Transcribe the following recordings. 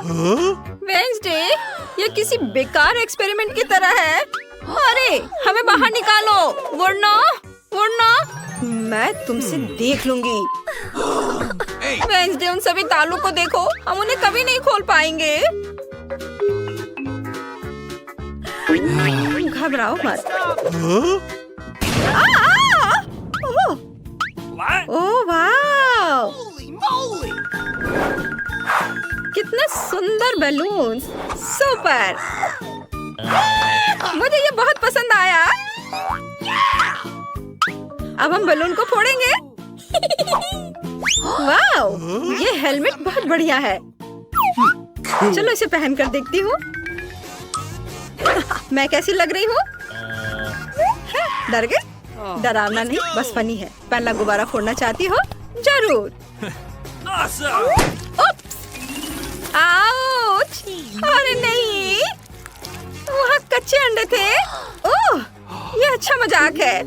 Wednesday, ये किसी बेकार एक्सपेरिमेंट की तरह है। अरे, हमें बाहर निकालो, वरना मैं तुमसे देख लूंगी। वेंसडे, उन सभी तालों को देखो, हम उन्हें कभी नहीं खोल पाएंगे। घबराओ मत। ओह वाह! कितने सुंदर बैलून्स! सुपर! मुझे ये बहुत पसंद आया। अब हम बैलून को फोड़ेंगे। वाह! ये हेलमेट बहुत बढ़िया है। चलो इसे पहन कर देखती हूँ। मैं कैसी लग रही हूँ? डर गए? डरावना नहीं, बस फनी है। पहला गुब्बारा फोड़ना चाहती हो? जरूर। आउच! अरे नहीं, वहाँ कच्चे अंडे थे। ओह, ये अच्छा मजाक है।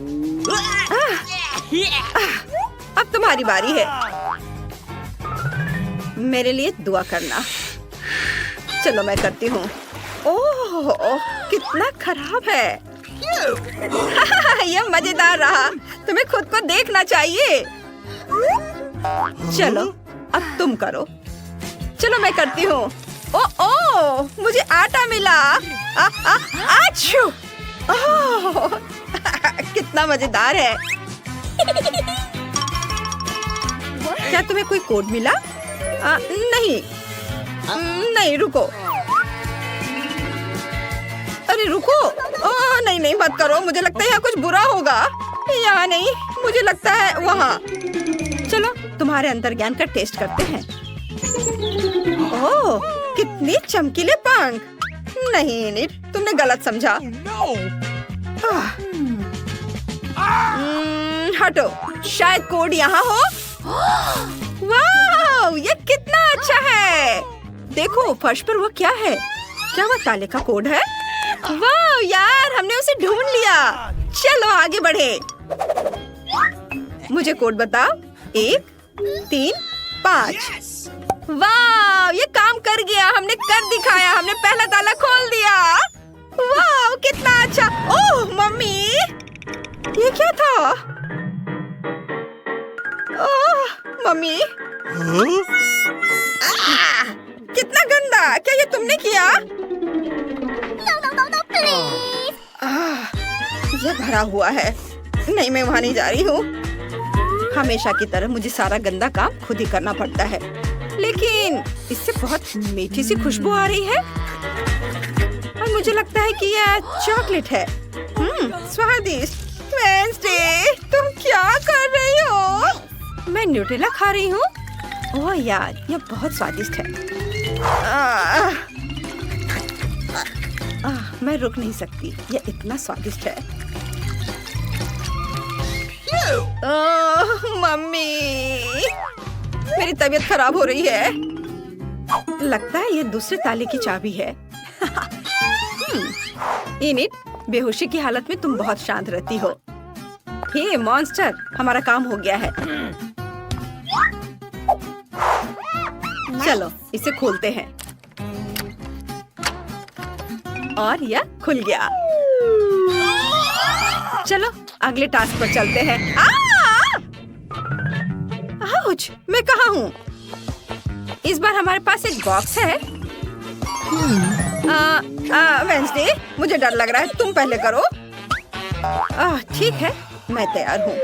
अब तुम्हारी बारी है। मेरे लिए दुआ करना। चलो मैं करती हूँ। ओह, कितना खराब है। यह मजेदार रहा। तुम्हें खुद को देखना चाहिए। चलो अब तुम करो। चलो मैं करती हूँ। ओह, मुझे आटा मिला। आच्छू! ओह, कितना मजेदार है। क्या तुम्हें कोई कोड मिला? नहीं, रुको। अरे रुको। ओह नहीं, मत करो। मुझे लगता है यहाँ कुछ बुरा होगा। यहाँ नहीं, मुझे लगता है वहाँ। चलो तुम्हारे अंतर्ज्ञान का टेस्ट करते हैं। ओह, कितनी चमकीले पंख। नहीं निट, तुमने गलत समझा। हटो, शायद कोड यहाँ हो। वाह, ये कितना अच्छा है। देखो फर्श पर वो क्या है? क्या वो ताले का कोड है? वाह यार, हमने उसे ढूंढ लिया। चलो आगे बढ़े। मुझे कोड बताओ। 1 3 5। वाह, ये काम कर गया। हमने कर दिखाया। हमने पहला ताला खोल दिया। वाह, कितना अच्छा। ओह मम्मी, ये क्या था? ओह मम्मी, कितना गंदा। क्या ये तुमने किया? यह भरा हुआ है। नहीं, मैं वहाँ नहीं जा रही हूँ। हमेशा की तरह मुझे सारा गंदा काम खुद ही करना पड़ता है। लेकिन इससे बहुत मीठी सी खुशबू आ रही है और मुझे लगता है कि यह चॉकलेट है। स्वादिष्ट। वेंसडे, तुम क्या कर रही हो? मैं न्यूटेला खा रही हूँ। ओह यार, यह बहुत स्वादिष्ट है। मैं रुक नहीं सकती। यह इतना स्वादिष्ट है। मम्मी, मेरी तबीयत खराब हो रही है। लगता है ये दूसरे ताले की चाबी है। इनिट, बेहोशी की हालत में तुम बहुत शांत रहती हो। हे मॉन्स्टर, हमारा काम हो गया है। चलो इसे खोलते हैं। और यह खुल गया। चलो अगले टास्क पर चलते हैं। आउच! मैं कहाँ हूँ? इस बार हमारे पास एक बॉक्स है। वेंसडे, मुझे डर लग रहा है। तुम पहले करो। ठीक है, मैं तैयार हूँ।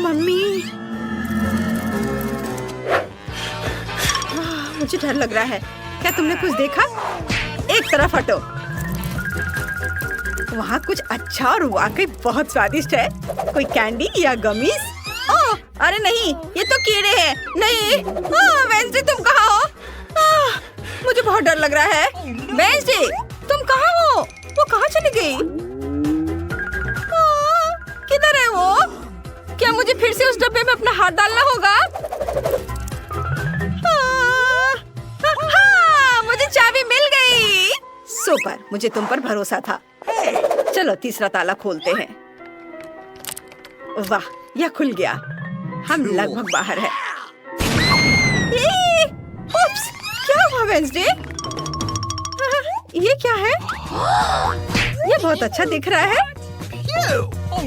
मम्मी, मुझे डर लग रहा है। क्या तुमने कुछ देखा? एक तरफ हटो। वहाँ कुछ अच्छा और वाकई बहुत स्वादिष्ट है। कोई कैंडी या गमीज? ओह, अरे नहीं, ये तो कीड़े हैं। नहीं, वेंसडे तुम कहाँ हो? मुझे बहुत डर लग रहा है। वेंसडे, तुम कहाँ हो? वो कहाँ चली गई? किधर है वो? क्या मुझे फिर से उस डब्बे में अपना हाथ डालना होगा? मुझे चाबी मिल गई। सुपर, मुझे तुम पर भरोसा था। चलो तीसरा ताला खोलते हैं। वाह, यह खुल गया। हम लगभग बाहर हैं। उप्स, क्या हुआ वेंसडे? ये क्या है? ये बहुत अच्छा दिख रहा है।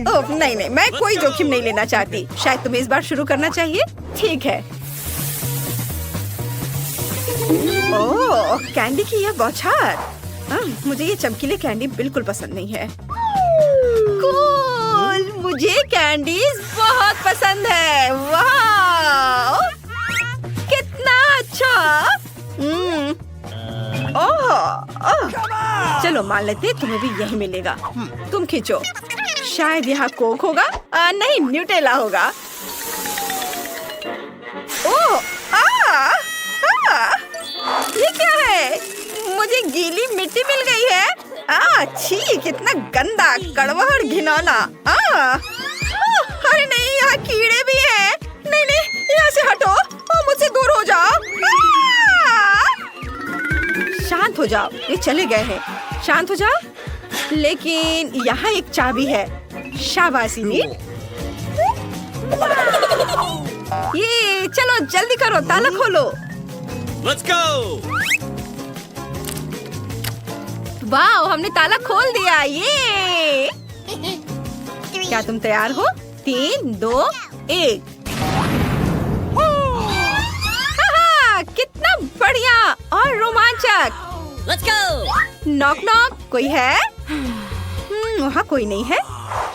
ओह नहीं नहीं, मैं कोई जोखिम नहीं लेना चाहती। शायद तुम्हें इस बार शुरू करना चाहिए। ठीक है। ओह, कैंडी की यह बौछार। मुझे ये चमकीले कैंडी बिल्कुल पसंद नहीं है। कूल, मुझे कैंडीज बहुत पसंद है। वाह, कितना अच्छा। चलो मान लेते तुम्हें भी यही मिलेगा। तुम खींचो। शायद यहाँ कोक होगा। नहीं, न्यूटेला होगा। ओह, ये क्या है? मुझे गीली मिट्टी मिल गई है। छी, कितना गंदा, कड़वा और घिनौना। अरे नहीं, यहाँ कीड़े भी हैं। नहीं नहीं, यहाँ से हटो और मुझसे दूर हो जाओ। शांत हो जाओ, ये चले गए हैं। शांत हो जाओ। लेकिन यहाँ एक चाबी है। शाबाशी नीट। ये चलो जल्दी करो, ताला खोलो। Let's go! वाह, हमने ताला खोल दिया। ये क्या तुम तैयार हो? 3, 2, 1। कितना बढ़िया और रोमांचक। Let's go! नॉक नॉक, कोई है? वहाँ कोई नहीं है।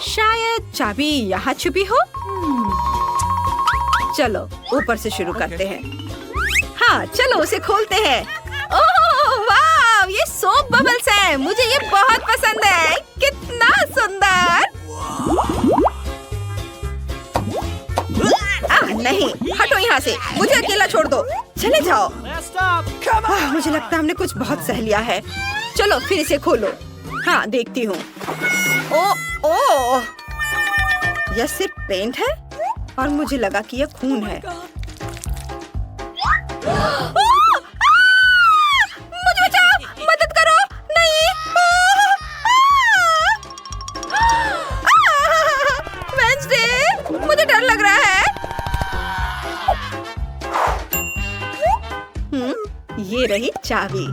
शायद चाबी यहाँ छुपी हो। चलो ऊपर से शुरू करते हैं। हाँ चलो उसे खोलते हैं। ओह वाह, ये सोप बबल्स हैं। मुझे ये बहुत पसंद है। कितना सुंदर। नहीं, हटो यहाँ से। मुझे अकेला छोड़ दो। चले जाओ। मुझे लगता है हमने कुछ बहुत सह लिया है। चलो फिर इसे खोलो। हाँ देखती हूँ। ओ, यह सिर्फ पेंट है और मुझे लगा कि यह खून है। मुझे बचाओ, मदद करो। नहीं। वेंसडे, मुझे डर लग रहा है। ये रही चाबी।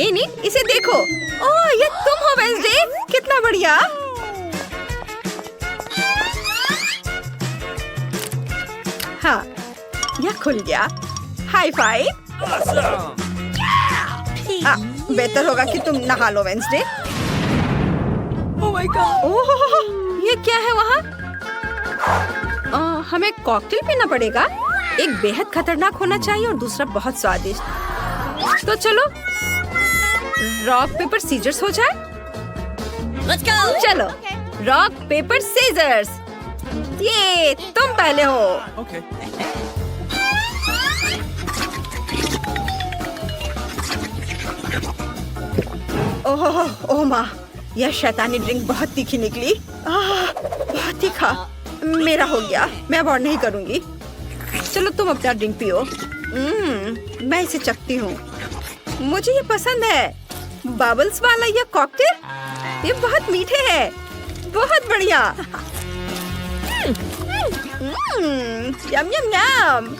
एनी, इसे देखो। ओह, ये तुम हो वेंसडे। कितना बढ़िया। हाँ, यह खुल गया। High five. बेहतर होगा कि तुम नहा लो वेंसडे। ओह, ये क्या है वहाँ? हमें कॉकटेल पीना पड़ेगा। एक बेहद खतरनाक होना चाहिए और दूसरा बहुत स्वादिष्ट। तो चलो रॉक पेपर सीजर्स हो जाए। Let's go! चलो रॉक पेपर सीजर्स। ये तुम पहले हो। Okay. ओह माँ, यह शैतानी ड्रिंक बहुत तीखी निकली। बहुत तीखा। मेरा हो गया। मैं अब और नहीं करूँगी। चलो तुम अपना ड्रिंक पियो। मैं इसे चखती हूँ। मुझे ये पसंद है। बबल्स वाला यह कॉकटेल, ये बहुत मीठे है। बहुत बढ़िया। यम यम यम।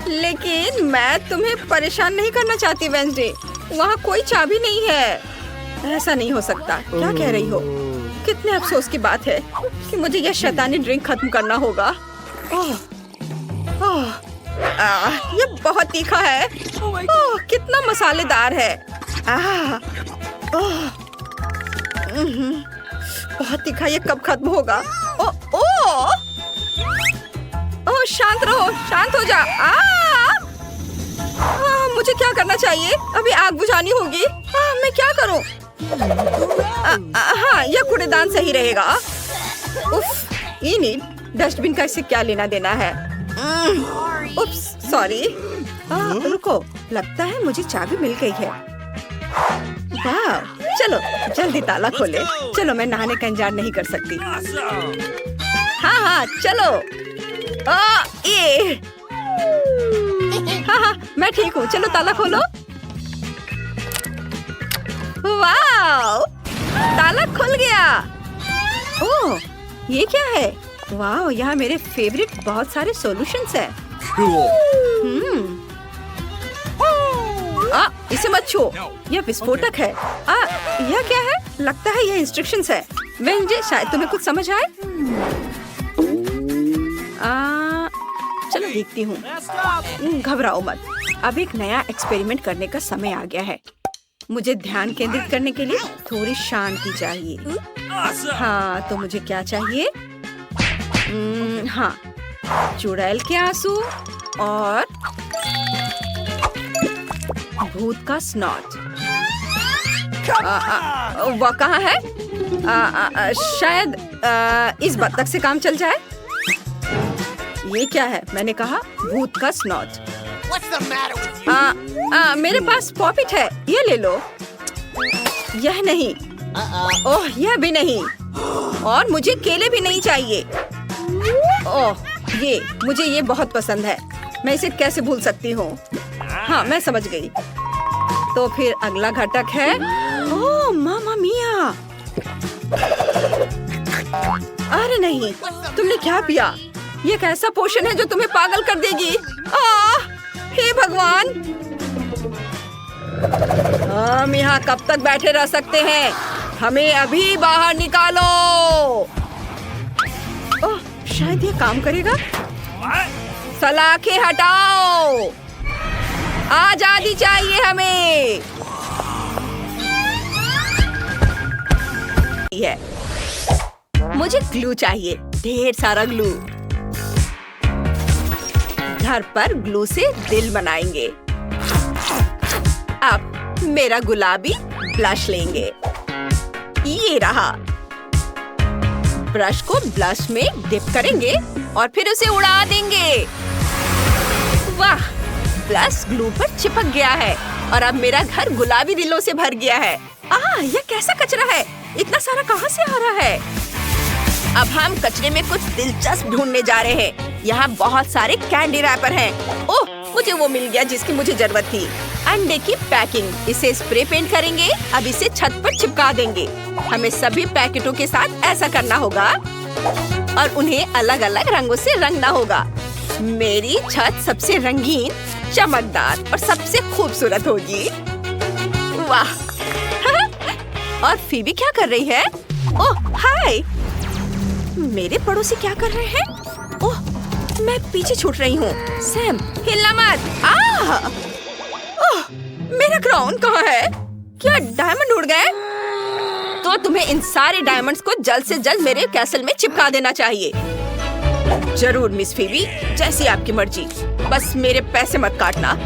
लेकिन मैं तुम्हें परेशान नहीं करना चाहती वेंसडे। वहाँ कोई चाबी नहीं है। ऐसा नहीं हो सकता। क्या कह रही हो? कितने अफसोस की बात है कि मुझे यह शैतानी ड्रिंक खत्म करना होगा। ये बहुत तीखा है। कितना मसालेदार है। बहुत तीखा। ये कब खत्म होगा? शांत रहो, शांत हो जा। मुझे क्या करना चाहिए? अभी आग बुझानी होगी। मैं क्या करूं? हाँ, यह कूड़ेदान सही रहेगा। उफ, ये डस्टबिन का इससे क्या लेना देना है? उप्स, सॉरी। रुको, लगता है मुझे चाबी मिल गई है। वाह, चलो जल्दी ताला खोले। चलो, मैं नहाने का इंतजार नहीं कर सकती। हाँ हाँ चलो। ये हाँ, मैं ठीक हूँ। चलो ताला खोलो। वाह, ताला खुल गया। ओह, ये क्या है? वाह, यहाँ मेरे फेवरेट बहुत सारे सॉल्यूशंस हैं। इसे मत छू, यह विस्फोटक है। यह क्या है? लगता है यह इंस्ट्रक्शंस है। वेंजे, शायद तुम्हें कुछ समझ आए। चलो देखती हूँ। घबराओ मत, अब एक नया एक्सपेरिमेंट करने का समय आ गया है। मुझे ध्यान केंद्रित करने के लिए थोड़ी शांति चाहिए। हाँ, तो मुझे क्या चाहिए? हाँ, चुड़ैल के आंसू और भूत का स्नॉट। वह कहाँ है? शायद इस बत्तख से काम चल जाए। ये क्या है? मैंने कहा भूत का स्नॉट। मेरे पास पॉपिट है, ये ले लो। यह नहीं, ओह यह भी नहीं, और मुझे केले भी नहीं चाहिए। ओह मुझे ये बहुत पसंद है, मैं इसे कैसे भूल सकती हूँ। हाँ, मैं समझ गई। तो फिर अगला घटक है, ओह मामा मिया। अरे नहीं, तुमने क्या पिया? ये कैसा पोषण है जो तुम्हें पागल कर देगी? हे भगवान, हम यहाँ कब तक बैठे रह सकते हैं? हमें अभी बाहर निकालो। ओह, शायद ये काम करेगा। सलाखें हटाओ, आजादी चाहिए हमें। मुझे ग्लू चाहिए, ढेर सारा ग्लू। घर पर ग्लू से दिल बनाएंगे। अब मेरा गुलाबी ब्लश लेंगे, ये रहा। ब्रश को ब्लश में डिप करेंगे और फिर उसे उड़ा देंगे। वाह, ब्लश ग्लू पर चिपक गया है और अब मेरा घर गुलाबी दिलों से भर गया है। यह कैसा कचरा है? इतना सारा कहाँ से आ रहा है? अब हम कचरे में कुछ दिलचस्प ढूंढने जा रहे हैं। यहाँ बहुत सारे कैंडी रैपर हैं। ओह, मुझे वो मिल गया जिसकी मुझे जरूरत थी। अंडे की पैकिंग, इसे स्प्रे पेंट करेंगे। अब इसे छत पर चिपका देंगे। हमें सभी पैकेटों के साथ ऐसा करना होगा और उन्हें अलग अलग रंगों से रंगना होगा। मेरी छत सबसे रंगीन, चमकदार और सबसे खूबसूरत होगी। वाह! और फीबी क्या कर रही है? ओह हाय! मेरे पड़ोसी क्या कर रहे हैं? ओह, मैं पीछे छूट रही हूँ। सैम, हिलना मत। ओह, मेरा क्राउन कहाँ है? क्या डायमंड उड़ गए? तो तुम्हें इन सारे डायमंड्स को जल्द से जल्द मेरे कैसल में चिपका देना चाहिए। जरूर मिस फीबी, जैसी आपकी मर्जी। बस मेरे पैसे मत काटना।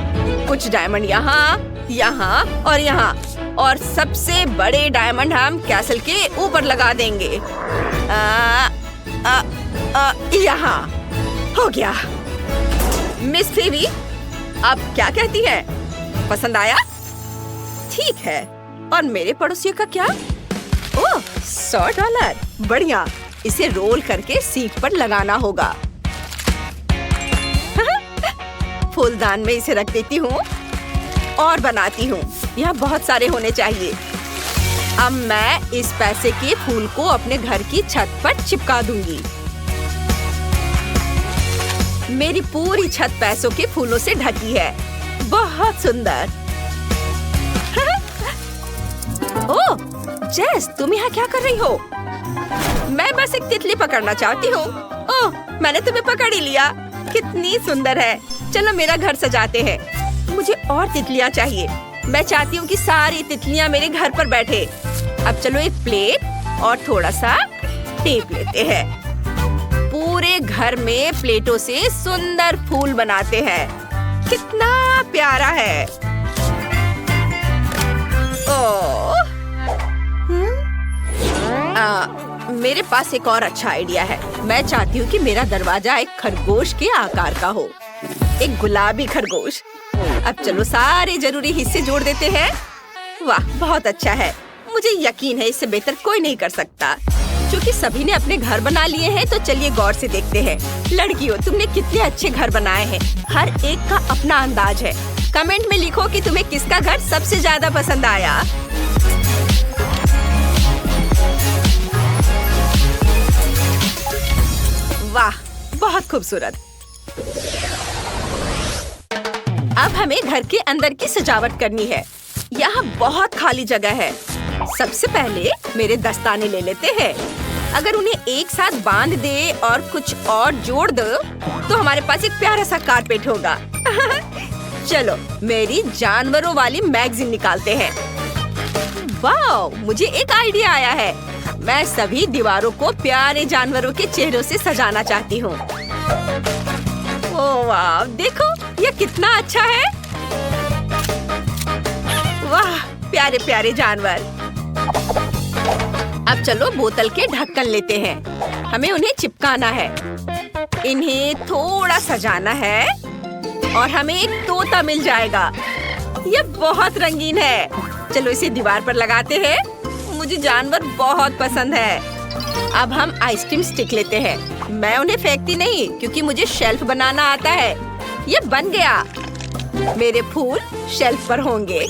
कुछ डायमंड यहाँ, यहाँ और यहाँ, और सबसे बड़े डायमंड हम कैसल के ऊपर लगा देंगे। यहाँ हो गया। मिस फीबी, अब क्या कहती है? पसंद आया? ठीक है। और मेरे पड़ोसियों का क्या? ओह, $100। बढ़िया, इसे रोल करके सीट पर लगाना होगा। फूलदान में इसे रख देती हूँ और बनाती हूँ। यहाँ बहुत सारे होने चाहिए। अब मैं इस पैसे के फूल को अपने घर की छत पर चिपका दूंगी। मेरी पूरी छत पैसों के फूलों से ढकी है। बहुत सुंदर। ओह, जेस, तुम यहाँ क्या कर रही हो? मैं बस एक तितली पकड़ना चाहती हूँ। ओह, मैंने तुम्हें पकड़ ही लिया। कितनी सुंदर है। चलो मेरा घर सजाते हैं। मुझे और तितलियाँ चाहिए। मैं चाहती हूँ कि सारी तितलियाँ मेरे घर पर बैठे। अब चलो एक प्लेट और थोड़ा सा टेप लेते हैं। पूरे घर में प्लेटों से सुंदर फूल बनाते हैं। कितना प्यारा है। ओह, मेरे पास एक और अच्छा आइडिया है। मैं चाहती हूँ कि मेरा दरवाजा एक खरगोश के आकार का हो, एक गुलाबी खरगोश। अब चलो सारे जरूरी हिस्से जोड़ देते हैं। वाह, बहुत अच्छा है। मुझे यकीन है इससे बेहतर कोई नहीं कर सकता। क्योंकि सभी ने अपने घर बना लिए हैं, तो चलिए गौर से देखते हैं। लड़कियों, तुमने कितने अच्छे घर बनाए हैं। हर एक का अपना अंदाज है। कमेंट में लिखो कि तुम्हें किसका घर सबसे ज्यादा पसंद आया। वाह, बहुत खूबसूरत। अब हमें घर के अंदर की सजावट करनी है। यहाँ बहुत खाली जगह है। सबसे पहले मेरे दस्ताने ले लेते हैं। अगर उन्हें एक साथ बांध दे और कुछ और जोड़ दो तो हमारे पास एक प्यारा सा कारपेट होगा। चलो मेरी जानवरों वाली मैगजीन निकालते हैं। वाह, मुझे एक आइडिया आया है। मैं सभी दीवारों को प्यारे जानवरों के चेहरों से सजाना चाहती हूँ। ओह वाह, देखो ये कितना अच्छा है। वाह, प्यारे प्यारे जानवर। अब चलो बोतल के ढक्कन लेते हैं। हमें उन्हें चिपकाना है। इन्हें थोड़ा सजाना है और हमें एक तोता मिल जाएगा। ये बहुत रंगीन है। चलो इसे दीवार पर लगाते हैं। मुझे जानवर बहुत पसंद है। अब हम आइसक्रीम स्टिक लेते हैं। मैं उन्हें फेंकती नहीं क्योंकि मुझे शेल्फ बनाना आता है। ये बन गया। मेरे फूल शेल्फ पर होंगे।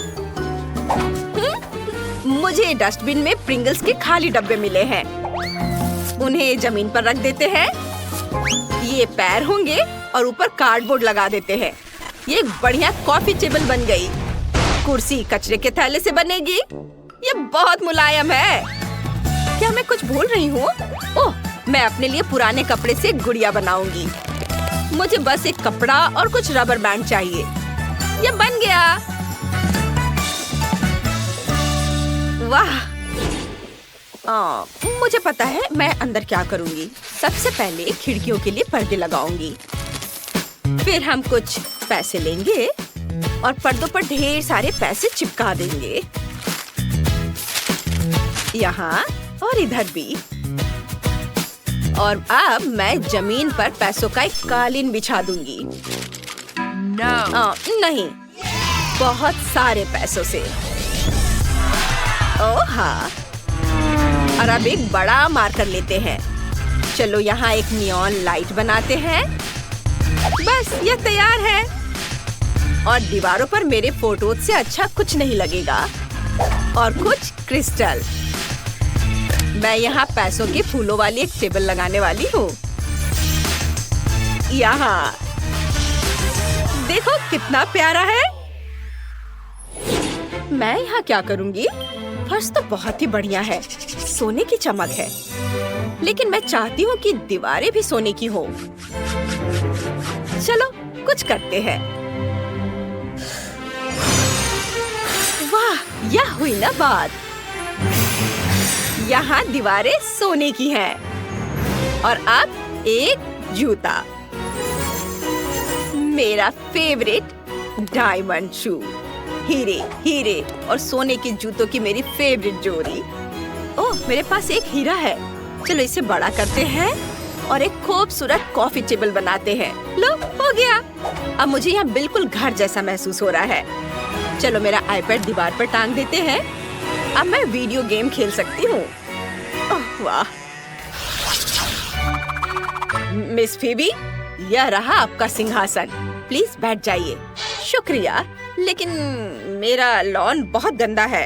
मुझे डस्टबिन में प्रिंगल्स के खाली डब्बे मिले हैं। उन्हें जमीन पर रख देते हैं। ये पैर होंगे और ऊपर कार्डबोर्ड लगा देते हैं। ये एक बढ़िया कॉफी टेबल बन गई। कुर्सी कचरे के थैले से बनेगी। ये बहुत मुलायम है। क्या मैं कुछ भूल रही हूँ? ओह, मैं अपने लिए पुराने कपड़े से गुड़िया बनाऊंगी। मुझे बस एक कपड़ा और कुछ रबर बैंड चाहिए। ये बन गया। वाह, मुझे पता है मैं अंदर क्या करूंगी। सबसे पहले खिड़कियों के लिए पर्दे लगाऊंगी। फिर हम कुछ पैसे लेंगे और पर्दों पर ढेर सारे पैसे चिपका देंगे। यहाँ और इधर भी। और अब मैं जमीन पर पैसों का एक कालीन बिछा दूंगी। नहीं, बहुत सारे पैसों से। ओह हाँ, और अब एक बड़ा मार्कर लेते हैं। चलो यहाँ एक नियॉन लाइट बनाते हैं। बस ये तैयार है। और दीवारों पर मेरे फोटोज से अच्छा कुछ नहीं लगेगा। और कुछ क्रिस्टल। मैं यहाँ पैसों के फूलों वाली एक टेबल लगाने वाली हूँ। यहाँ देखो कितना प्यारा है। मैं यहाँ क्या करूँगी? फर्श तो बहुत ही बढ़िया है। सोने की चमक है। लेकिन मैं चाहती हूँ कि दीवारें भी सोने की हो। चलो कुछ करते हैं। वाह, यह हुई ना बात। यहाँ दीवारें सोने की हैं। और अब एक जूता। मेरा फेवरेट डायमंड शू। हीरे हीरे और सोने के जूतों की मेरी फेवरेट जोड़ी। ओह, मेरे पास एक हीरा है। चलो इसे बड़ा करते हैं और एक खूबसूरत कॉफी टेबल बनाते हैं। लो, हो गया। अब मुझे यहाँ बिल्कुल घर जैसा महसूस हो रहा है। चलो मेरा आईपैड दीवार पर टांग देते हैं। अब मैं वीडियो गेम खेल सकती हूँ। ओह वाह। मिस फीबी, यह रहा आपका सिंहासन। प्लीज बैठ जाइए। शुक्रिया, लेकिन मेरा लॉन बहुत गंदा है।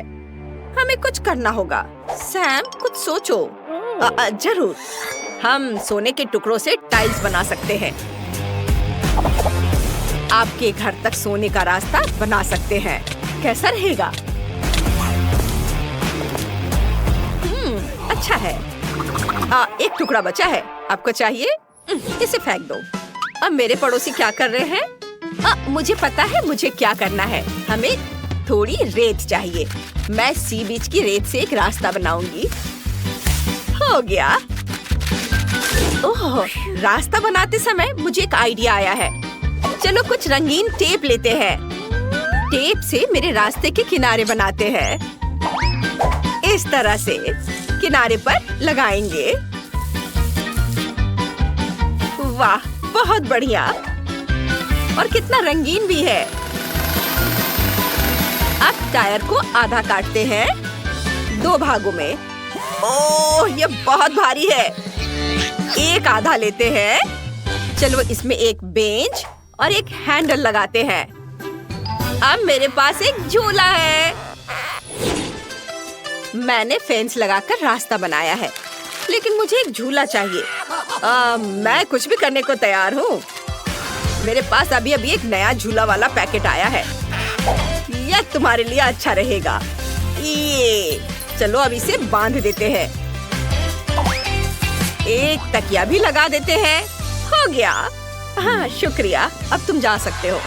हमें कुछ करना होगा। सैम, कुछ सोचो। जरूर, हम सोने के टुकड़ों से टाइल्स बना सकते हैं। आपके घर तक सोने का रास्ता बना सकते हैं। कैसा रहेगा? अच्छा है। एक टुकड़ा बचा है। आपको चाहिए? इसे फेंक दो। अब मेरे पड़ोसी क्या कर रहे हैं? मुझे पता है मुझे क्या करना है। हमें थोड़ी रेत चाहिए। मैं सी बीच की रेत से एक रास्ता बनाऊंगी। हो गया। ओह, रास्ता बनाते समय मुझे एक आइडिया आया है। चलो कुछ रंगीन टेप लेते हैं। टेप से मेरे रास्ते के किनारे बनाते हैं। इस तरह से किनारे पर लगाएंगे। वाह, बहुत बढ़िया। और कितना रंगीन भी है। अब टायर को आधा काटते हैं 2 भागों में। ओह, ये बहुत भारी है। एक आधा लेते हैं। चलो इसमें एक बेंच और एक हैंडल लगाते हैं। अब मेरे पास एक झूला है। मैंने फेंस लगाकर रास्ता बनाया है, लेकिन मुझे एक झूला चाहिए। मैं कुछ भी करने को तैयार हूँ। मेरे पास अभी एक नया झूला वाला पैकेट आया है। यह तुम्हारे लिए अच्छा रहेगा। ये चलो अब इसे बांध देते हैं। एक तकिया भी लगा देते हैं। हो गया। हाँ शुक्रिया, अब तुम जा सकते हो।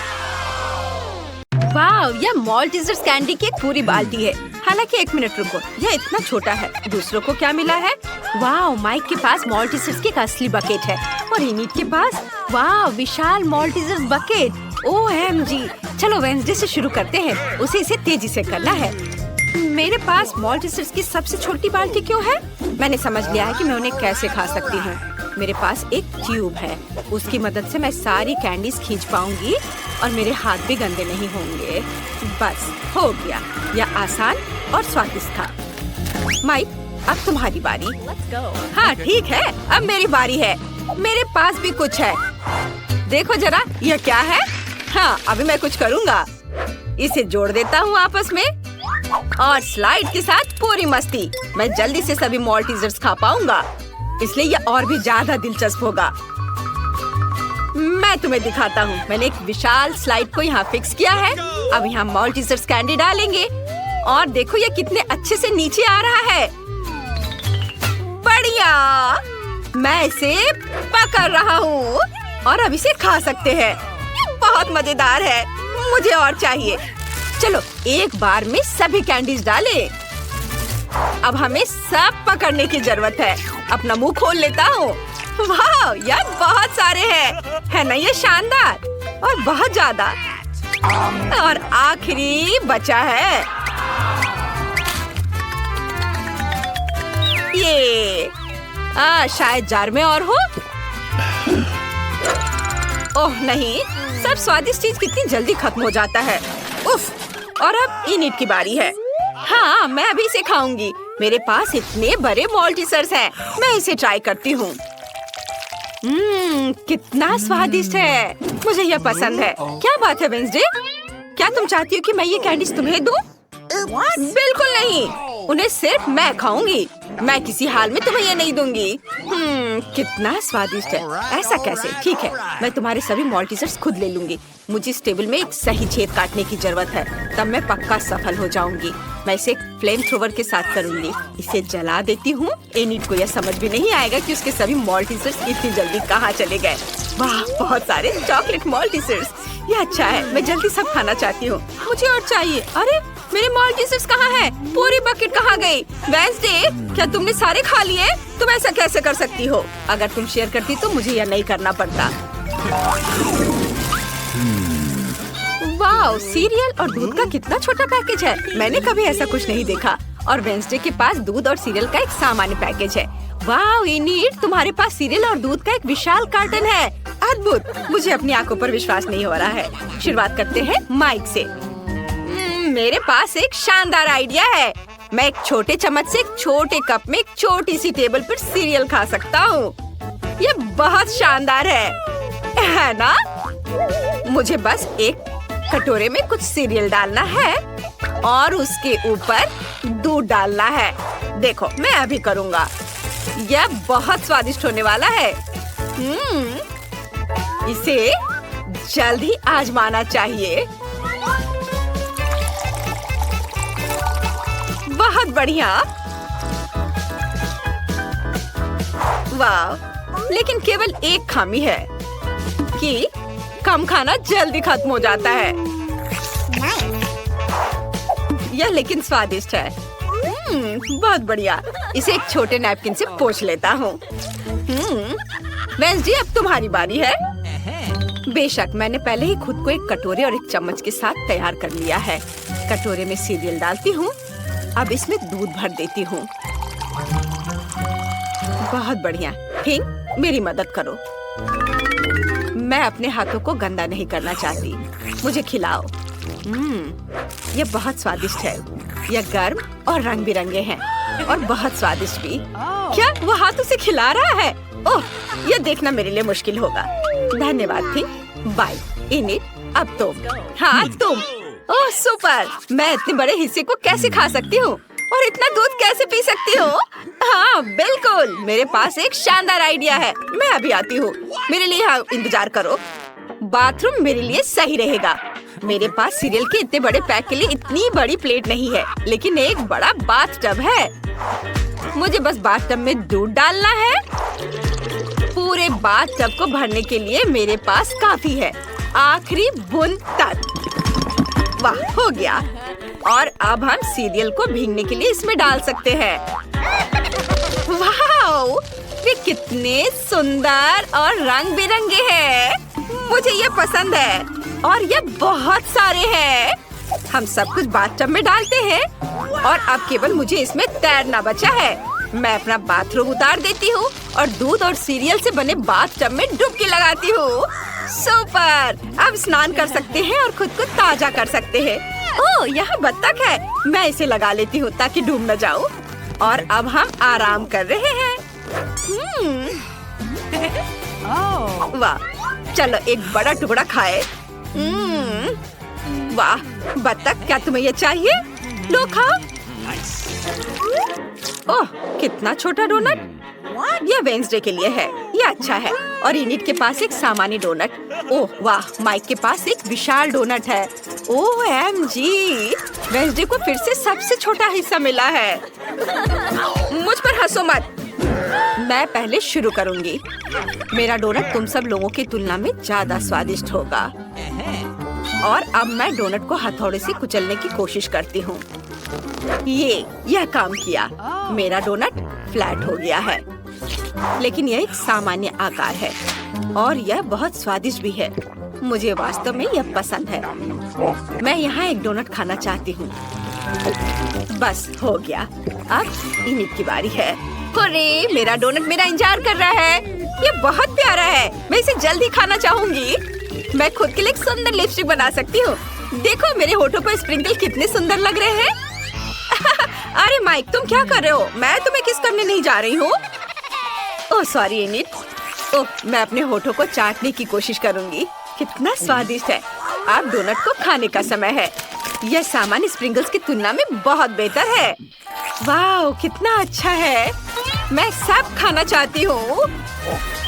वाह, यह मॉल्टीजर्स कैंडी की एक पूरी बाल्टी है। हालांकि 1 मिनट रुको, यह इतना छोटा है। दूसरों को क्या मिला है? वाह, माइक के पास मॉल्टीजर्स की एक असली बकेट है और इनिट के पास वाह विशाल मॉल्टीजर्स बकेट। OMG, चलो वेडनेसडे से शुरू करते हैं। उसे इसे तेजी से करना है। मेरे पास मॉल्टीजर्स की सबसे छोटी बाल्टी क्यों है? मैंने समझ लिया है कि मैं उन्हें कैसे खा सकती हूँ। मेरे पास एक ट्यूब है, उसकी मदद से मैं सारी कैंडीज खींच पाऊंगी और मेरे हाथ भी गंदे नहीं होंगे। बस हो गया, यह आसान और स्वादिष्ट था। माइक, अब तुम्हारी बारी। हाँ ठीक है, अब मेरी बारी है। मेरे पास भी कुछ है, देखो जरा यह क्या है। हाँ अभी मैं कुछ करूँगा। इसे जोड़ देता हूँ आपस में और स्लाइड के साथ पूरी मस्ती। मैं जल्दी से सभी मॉल्टीजर्स खा पाऊंगा, इसलिए यह और भी ज्यादा दिलचस्प होगा। मैं तुम्हें दिखाता हूँ। मैंने एक विशाल स्लाइड को यहाँ फिक्स किया है। अब यहाँ मॉल्टीजर्स कैंडी डालेंगे और देखो ये कितने अच्छे से नीचे आ रहा है। बढ़िया, मैं इसे पकड़ रहा हूँ और अब इसे खा सकते हैं। बहुत मजेदार है, मुझे और चाहिए। चलो एक बार में सभी कैंडीज डालें। अब हमें सब पकड़ने की जरूरत है। अपना मुंह खोल लेता हूँ। वाह, यार बहुत सारे हैं, है ना ये शानदार और बहुत ज्यादा। और आखिरी बचा है ये। शायद जार में और हो। ओह नहीं, सब स्वादिष्ट चीज कितनी जल्दी खत्म हो जाता है। उफ, और अब इनिट की बारी है। हाँ मैं अभी इसे खाऊंगी। मेरे पास इतने बड़े मॉल्टीजर्स हैं। मैं इसे ट्राई करती हूँ। कितना स्वादिष्ट है, मुझे यह पसंद है। क्या बात है वेडनेसडे, क्या तुम चाहती हो कि मैं ये कैंडीज तुम्हें दूँ? बिल्कुल नहीं, उन्हें सिर्फ मैं खाऊंगी। मैं किसी हाल में तुम्हें ये नहीं दूंगी। कितना स्वादिष्ट है। ऐसा कैसे? ठीक है, मैं तुम्हारे सभी मॉल्टीजर्स खुद ले लूंगी। मुझे इस टेबल में एक सही छेद काटने की जरूरत है, तब मैं पक्का सफल हो जाऊंगी। मैं इसे फ्लेम थ्रोवर के साथ करूंगी। इसे जला देती हूँ। एनिट को यह समझ भी नहीं आएगा कि उसके सभी मॉल्टीजर्स इतनी जल्दी कहाँ चले गए। वाह, बहुत सारे चॉकलेट मॉल्टीजर्स। ये अच्छा है, मैं जल्दी सब खाना चाहती हूँ। मुझे और चाहिए। अरे मेरे मॉल्टीजर्स कहाँ हैं? पूरी बकेट कहाँ गई? वेडनेसडे, क्या तुमने सारे खा लिए? तुम ऐसा कैसे कर सकती हो? अगर तुम शेयर करती तो मुझे यह नहीं करना पड़ता। वाह, सीरियल और दूध का कितना छोटा पैकेज है। मैंने कभी ऐसा कुछ नहीं देखा। और वेडनेसडे के पास दूध और सीरियल का एक सामान्य पैकेज है। वाह इनिट, तुम्हारे पास सीरियल और दूध का एक विशाल कार्टन है। अद्भुत, मुझे अपनी आंखों पर विश्वास नहीं हो रहा है। शुरुआत करते हैं माइक से। मेरे पास एक शानदार आइडिया है। मैं एक छोटे चम्मच से एक छोटे कप में एक छोटी सी टेबल पर सीरियल खा सकता हूँ। ये बहुत शानदार है ना? मुझे बस एक कटोरे में कुछ सीरियल डालना है और उसके ऊपर दूध डालना है। देखो मैं अभी करूँगा। यह बहुत स्वादिष्ट होने वाला है। इसे जल्द ही आजमाना चाहिए। बहुत बढ़िया। वाह, लेकिन केवल एक खामी है कि कम खाना जल्दी खत्म हो जाता है। यह लेकिन स्वादिष्ट है। बहुत बढ़िया। इसे एक छोटे नैपकिन से पोंछ लेता हूँ। वेडनेसडे, अब तुम्हारी बारी है। बेशक, मैंने पहले ही खुद को एक कटोरे और एक चम्मच के साथ तैयार कर लिया है। कटोरे में सीरियल डालती हूँ। अब इसमें दूध भर देती हूँ। बहुत बढ़िया। पिंक, मेरी मदद करो। मैं अपने हाथों को गंदा नहीं करना चाहती। मुझे खिलाओ। यह बहुत स्वादिष्ट है। यह गर्म और रंग बिरंगे हैं और बहुत स्वादिष्ट भी। क्या वो हाथों से खिला रहा है? ओह, यह देखना मेरे लिए मुश्किल होगा। धन्यवाद पिंक। बाय इनिट, अब तुम। हाँ तुम। ओह सुपर, मैं इतने बड़े हिस्से को कैसे खा सकती हूँ और इतना दूध कैसे पी सकती हूँ? हाँ बिल्कुल, मेरे पास एक शानदार आइडिया है। मैं अभी आती हूँ। मेरे लिए यहाँ इंतजार करो। बाथरूम मेरे लिए सही रहेगा। मेरे पास सीरियल के इतने बड़े पैक के लिए इतनी बड़ी प्लेट नहीं है, लेकिन एक बड़ा बाथ टब है। मुझे बस बाथ टब में दूध डालना है। पूरे बाथ टब को भरने के लिए मेरे पास काफी है, आखिरी बूंद तक। वाह, हो गया। और अब हम सीरियल को भीगने के लिए इसमें डाल सकते हैं। वाह, ये कितने सुंदर और रंग बिरंगे हैं। मुझे ये पसंद है और ये बहुत सारे हैं। हम सब कुछ बाथटब में डालते हैं और अब केवल मुझे इसमें तैरना बचा है। मैं अपना बाथरूम उतार देती हूँ और दूध और सीरियल से बने बाथटब में डुबकी लगाती हूँ। सुपर! अब स्नान कर सकते हैं और खुद को ताजा कर सकते हैं। ओह, यहाँ बत्तख है। मैं इसे लगा लेती हूँ ताकि डूब न जाऊँ। और अब हम आराम कर रहे हैं। वाह, चलो एक बड़ा टुकड़ा खाए। वाह बत्तख, क्या तुम्हें ये चाहिए? लो खाओ। ओह, कितना छोटा डोनट। यह वेंसडे के लिए है, ये अच्छा है। और इनिट के पास एक सामान्य डोनट। ओह वाह, माइक के पास एक विशाल डोनट है। OMG, वेंसडे को फिर से सबसे छोटा हिस्सा मिला है। मुझ पर हंसो मत, मैं पहले शुरू करूंगी। मेरा डोनट तुम सब लोगों की तुलना में ज्यादा स्वादिष्ट होगा। और अब मैं डोनट को हथौड़े से कुचलने की कोशिश करती हूँ। यह काम किया। मेरा डोनट फ्लैट हो गया है, लेकिन यह एक सामान्य आकार है और यह बहुत स्वादिष्ट भी है। मुझे वास्तव में यह पसंद है। मैं यहाँ एक डोनट खाना चाहती हूँ। बस हो गया। अब इनिट की बारी है। अरे, मेरा डोनट मेरा इंतजार कर रहा है। ये बहुत प्यारा है। मैं इसे जल्दी खाना चाहूंगी। मैं खुद के लिए एक सुंदर लिपस्टिक बना सकती हूँ। देखो मेरे होठों पर स्प्रिंकल कितने सुंदर लग रहे हैं। अरे माइक, तुम क्या कर रहे हो? मैं तुम्हें किस करने नहीं जा रही हूँ। Oh sorry init. ओह, मैं अपने होठों को चाटने की कोशिश करूंगी। कितना स्वादिष्ट है। अब डोनट को खाने का समय है। यह सामान्य स्प्रिंकल्स की तुलना में बहुत बेहतर है। वाह, कितना अच्छा है। मैं सब खाना चाहती हूँ।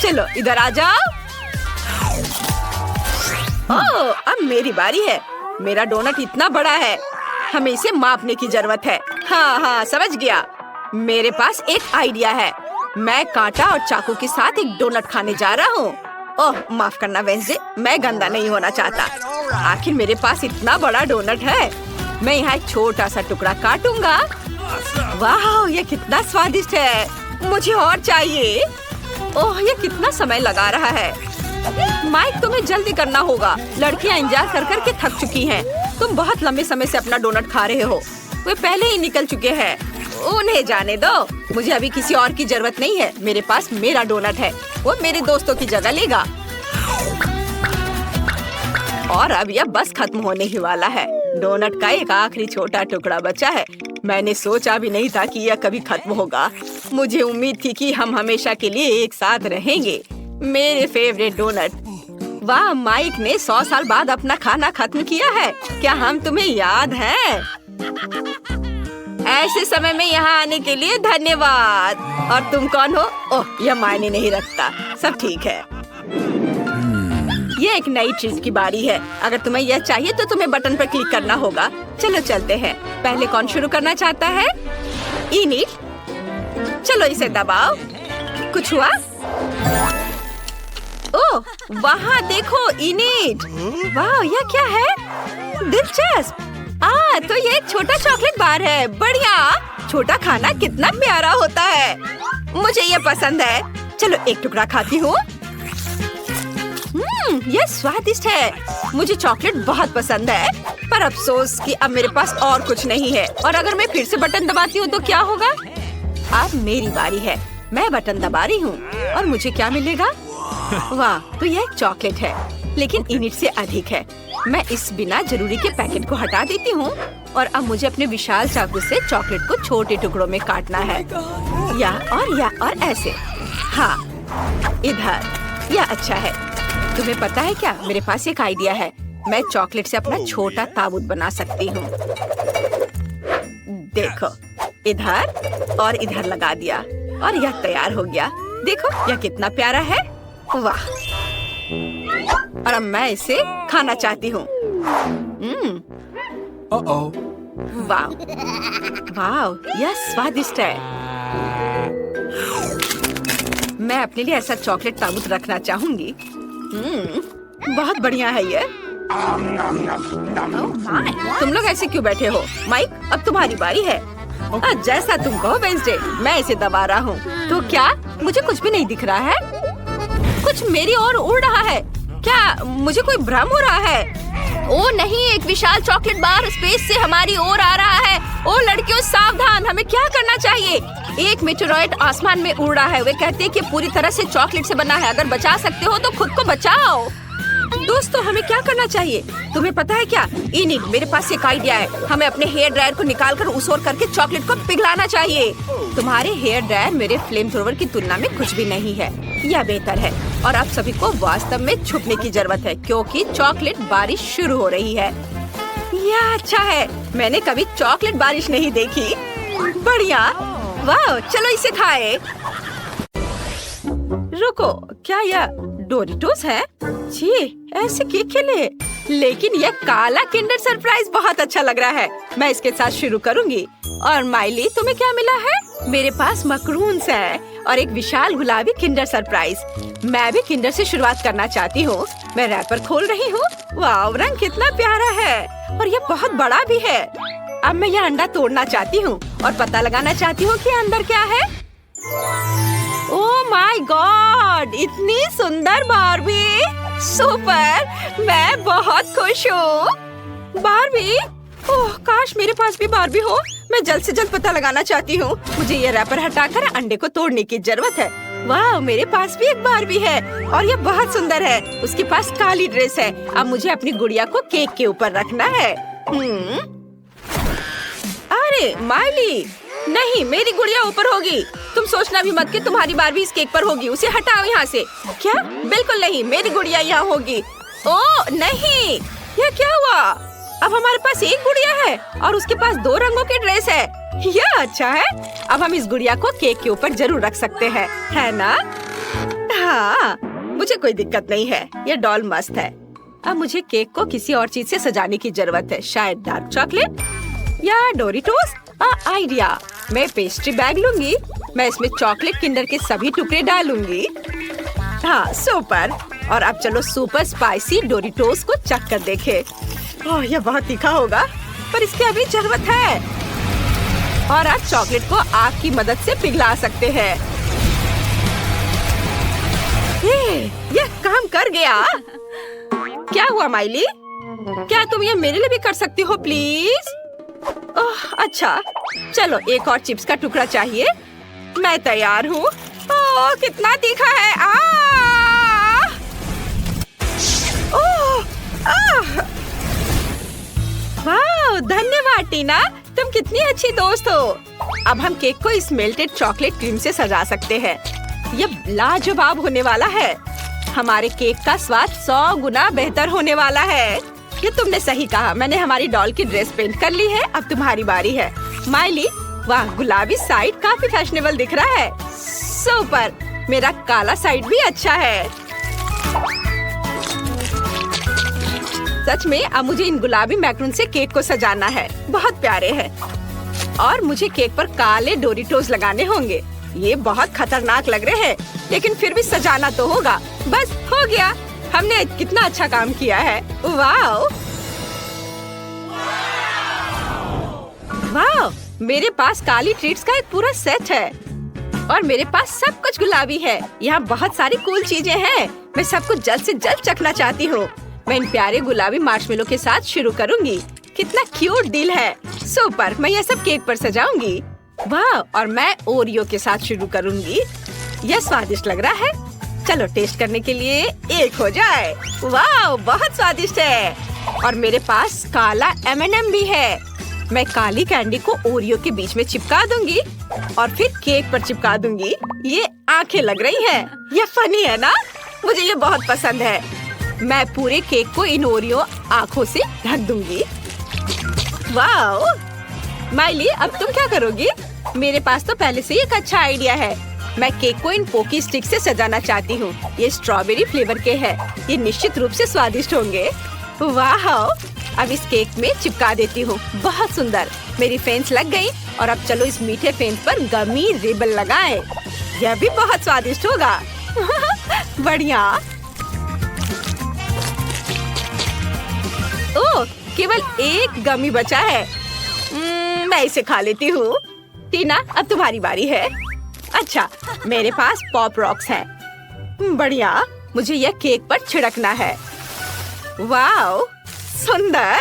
चलो इधर आ जाओ। ओह, अब मेरी बारी है। मेरा डोनट इतना बड़ा है, हमें इसे मापने की जरूरत है। हाँ, समझ गया। मेरे पास एक आइडिया है। मैं कांटा और चाकू के साथ एक डोनट खाने जा रहा हूँ। ओह, माफ करना वेंसडे, मैं गंदा नहीं होना चाहता। आखिर मेरे पास इतना बड़ा डोनट है। मैं यहाँ एक छोटा सा टुकड़ा काटूंगा। वाह, ये कितना स्वादिष्ट है। मुझे और चाहिए। ओह, ये कितना समय लगा रहा है। माइक, तुम्हें जल्दी करना होगा। लड़कियाँ इंतजार कर कर के थक चुकी हैं। तुम बहुत लंबे समय से अपना डोनट खा रहे हो। वे पहले ही निकल चुके हैं। उन्हें जाने दो। मुझे अभी किसी और की जरूरत नहीं है। मेरे पास मेरा डोनट है, वो मेरे दोस्तों की जगह लेगा। और अब यह बस खत्म होने ही वाला है। डोनट का एक आखिरी छोटा टुकड़ा बचा है। मैंने सोचा भी नहीं था कि यह कभी खत्म होगा। मुझे उम्मीद थी कि हम हमेशा के लिए एक साथ रहेंगे। मेरे फेवरेट डोनट। वाह, माइक ने 100 साल बाद अपना खाना खत्म किया है। क्या हम तुम्हें याद हैं? ऐसे समय में यहाँ आने के लिए धन्यवाद। और तुम कौन हो? ओह, यह मायने नहीं रखता। सब ठीक है। ये एक नई चीज की बारी है। अगर तुम्हें यह चाहिए तो तुम्हें बटन पर क्लिक करना होगा। चलो चलते हैं। पहले कौन शुरू करना चाहता है? इनिट। चलो इसे दबाओ। कुछ हुआ? ओह, वहाँ देखो इनिट। वाह, यह क्या है? दिलचस्प। तो ये एक छोटा चॉकलेट बार है। बढ़िया। छोटा खाना कितना प्यारा होता है। मुझे ये पसंद है। चलो एक टुकड़ा खाती हूँ। यह स्वादिष्ट है। मुझे चॉकलेट बहुत पसंद है, पर अफसोस कि अब मेरे पास और कुछ नहीं है। और अगर मैं फिर से बटन दबाती हूँ तो क्या होगा? अब मेरी बारी है। मैं बटन दबा रही हूँ और मुझे क्या मिलेगा? वाह, तो यह एक चॉकलेट है, लेकिन इनिट से अधिक है। मैं इस बिना जरूरी के पैकेट को हटा देती हूँ और अब मुझे अपने विशाल चाकू से चॉकलेट को छोटे टुकड़ों में काटना है। या और ऐसे। हाँ, इधर। यह अच्छा है। तुम्हें पता है क्या, मेरे पास एक आइडिया है। मैं चॉकलेट से अपना छोटा ताबूत बना सकती हूँ। देखो, इधर और इधर लगा दिया और यह तैयार हो गया। देखो, यह कितना प्यारा है। वाह। और अब मैं इसे खाना चाहती हूँ। वाव, वाव, यह स्वादिष्ट है। मैं अपने लिए ऐसा चॉकलेट ताबूत रखना चाहूंगी। बहुत बढ़िया है ये। तुम लोग ऐसे क्यों बैठे हो? माइक, अब तुम्हारी बारी है। जैसा तुम कहो वेंसडे, मैं इसे दबा रहा हूँ। तो क्या मुझे कुछ भी नहीं दिख रहा है? कुछ मेरी ओर उड़ रहा है। क्या मुझे कोई भ्रम हो रहा है? ओ नहीं, एक विशाल चॉकलेट बार स्पेस से हमारी ओर आ रहा है। ओ लड़कियों सावधान, हमें क्या करना चाहिए? एक मेटेरॉइड आसमान में उड़ रहा है। वे कहते हैं कि पूरी तरह से चॉकलेट से बना है। अगर बचा सकते हो तो खुद को बचाओ। दोस्तों, हमें क्या करना चाहिए? तुम्हें पता है क्या? इनिक, मेरे पास एक आइडिया है। हमें अपने हेयर ड्रायर को निकालकर उस ओर करके चॉकलेट को पिघलाना चाहिए। तुम्हारे हेयर ड्रायर मेरे फ्लेम थ्रोवर की तुलना में कुछ भी नहीं है। यह बेहतर है। और आप सभी को वास्तव में छुपने की जरूरत है, क्योंकि चॉकलेट बारिश शुरू हो रही है। यह अच्छा है। मैंने कभी चॉकलेट बारिश नहीं देखी। बढ़िया, वाह, चलो इसे खाए। रुको, क्या यह डोरिटोस है? जी, ऐसे केक खेले। लेकिन यह काला किंडर सरप्राइज बहुत अच्छा लग रहा है। मैं इसके साथ शुरू करूंगी। और माइली, तुम्हें क्या मिला है? मेरे पास मकरून्स है और एक विशाल गुलाबी किंडर सरप्राइज। मैं भी किंडर से शुरुआत करना चाहती हूँ। मैं रैपर खोल रही हूँ। वाह, रंग कितना प्यारा है और यह बहुत बड़ा भी है। अब मैं यह अंडा तोड़ना चाहती हूँ और पता लगाना चाहती हूँ कि अंदर क्या है। ओह माय गॉड, इतनी सुंदर बारबी। सुपर, मैं बहुत खुश हूँ। बारबी, ओह काश मेरे पास भी बारबी हो। मैं जल्द से जल्द पता लगाना चाहती हूँ। मुझे ये रैपर हटाकर अंडे को तोड़ने की जरूरत है। वाह, मेरे पास भी एक बारबी है और ये बहुत सुंदर है। उसके पास काली ड्रेस है। अब मुझे अपनी गुड़िया को केक के ऊपर रखना है। अरे माइली, नहीं, मेरी गुड़िया ऊपर होगी। तुम सोचना भी मत कि तुम्हारी बारबी इस केक पर होगी। उसे हटाओ यहाँ से। क्या? बिल्कुल नहीं, मेरी गुड़िया यहाँ होगी। ओह नहीं, यह क्या हुआ? अब हमारे पास एक गुड़िया है और उसके पास 2 रंगों की ड्रेस है। यह अच्छा है। अब हम इस गुड़िया को केक के ऊपर जरूर रख सकते हैं, है ना? हाँ, मुझे कोई दिक्कत नहीं है। यह डॉल मस्त है। अब मुझे केक को किसी और चीज से सजाने की जरूरत है। शायद डार्क चॉकलेट या डोरिटोस। आइडिया, मैं पेस्ट्री बैग लूंगी। मैं इसमें चॉकलेट किंडर के सभी टुकड़े डालूंगी। हाँ, सुपर। और अब चलो सुपर स्पाइसी डोरिटोस को चख कर देखें। ओह, यह बहुत तीखा होगा, पर इसकी अभी जरूरत है। और आप चॉकलेट को आग की मदद से पिघला सकते हैं। यह काम कर गया। क्या हुआ माइली? क्या तुम ये मेरे लिए भी कर सकती हो प्लीज? ओह अच्छा, चलो एक और चिप्स का टुकड़ा चाहिए। मैं तैयार हूँ। ओह कितना तीखा है। वाह, धन्यवाद टीना, तुम कितनी अच्छी दोस्त हो। अब हम केक को इस मेल्टेड चॉकलेट क्रीम से सजा सकते हैं। यह लाजवाब होने वाला है। हमारे केक का स्वाद 100 गुना बेहतर होने वाला है। ये तुमने सही कहा। मैंने हमारी डॉल की ड्रेस पेंट कर ली है। अब तुम्हारी बारी है। माइली, वाह, गुलाबी साइड काफी फैशनेबल दिख रहा है। सुपर, मेरा काला साइड भी अच्छा है। सच में अब मुझे इन गुलाबी मैक्रून से केक को सजाना है। बहुत प्यारे हैं। और मुझे केक पर काले डोरिटोस लगाने होंगे। ये बहुत खतरनाक लग रहे हैं, लेकिन फिर भी सजाना तो होगा। बस हो गया। हमने कितना अच्छा काम किया है। वाह वाह, मेरे पास काली ट्रीट्स का एक पूरा सेट है और मेरे पास सब कुछ गुलाबी है। यहाँ बहुत सारी कूल चीजें हैं। मैं सब कुछ जल्द से जल्द चखना चाहती हूँ। मैं इन प्यारे गुलाबी मार्शमेलो के साथ शुरू करूँगी। कितना क्यूट दिल है। सुपर, मैं ये सब केक पर सजाऊंगी। वाह, और मैं ओरियो के साथ शुरू करूँगी। यह स्वादिष्ट लग रहा है। चलो टेस्ट करने के लिए एक हो जाए। वाह, बहुत स्वादिष्ट है। और मेरे पास काला M&M भी है। मैं काली कैंडी को ओरियो के बीच में चिपका दूंगी और फिर केक पर चिपका दूंगी। ये आंखें लग रही हैं। ये फनी है ना? मुझे ये बहुत पसंद है। मैं पूरे केक को इन ओरियो आंखों से ढक दूंगी। वाह माइली, अब तुम क्या करोगी? मेरे पास तो पहले से ही एक अच्छा आइडिया है। मैं केक को इन पोकी स्टिक से सजाना चाहती हूँ। ये स्ट्रॉबेरी फ्लेवर के हैं। ये निश्चित रूप से स्वादिष्ट होंगे। वाह, अब इस केक में चिपका देती हूँ। बहुत सुंदर, मेरी फेंस लग गई। और अब चलो इस मीठे फेंस पर गमी रिबन लगाएं। यह भी बहुत स्वादिष्ट होगा। बढ़िया। ओह, केवल एक गमी बचा है। मैं इसे खा लेती हूँ। टीना, अब तुम्हारी बारी है। अच्छा, मेरे पास पॉप रॉक्स हैं। बढ़िया, मुझे यह केक पर छिड़कना है। वाओ, सुंदर।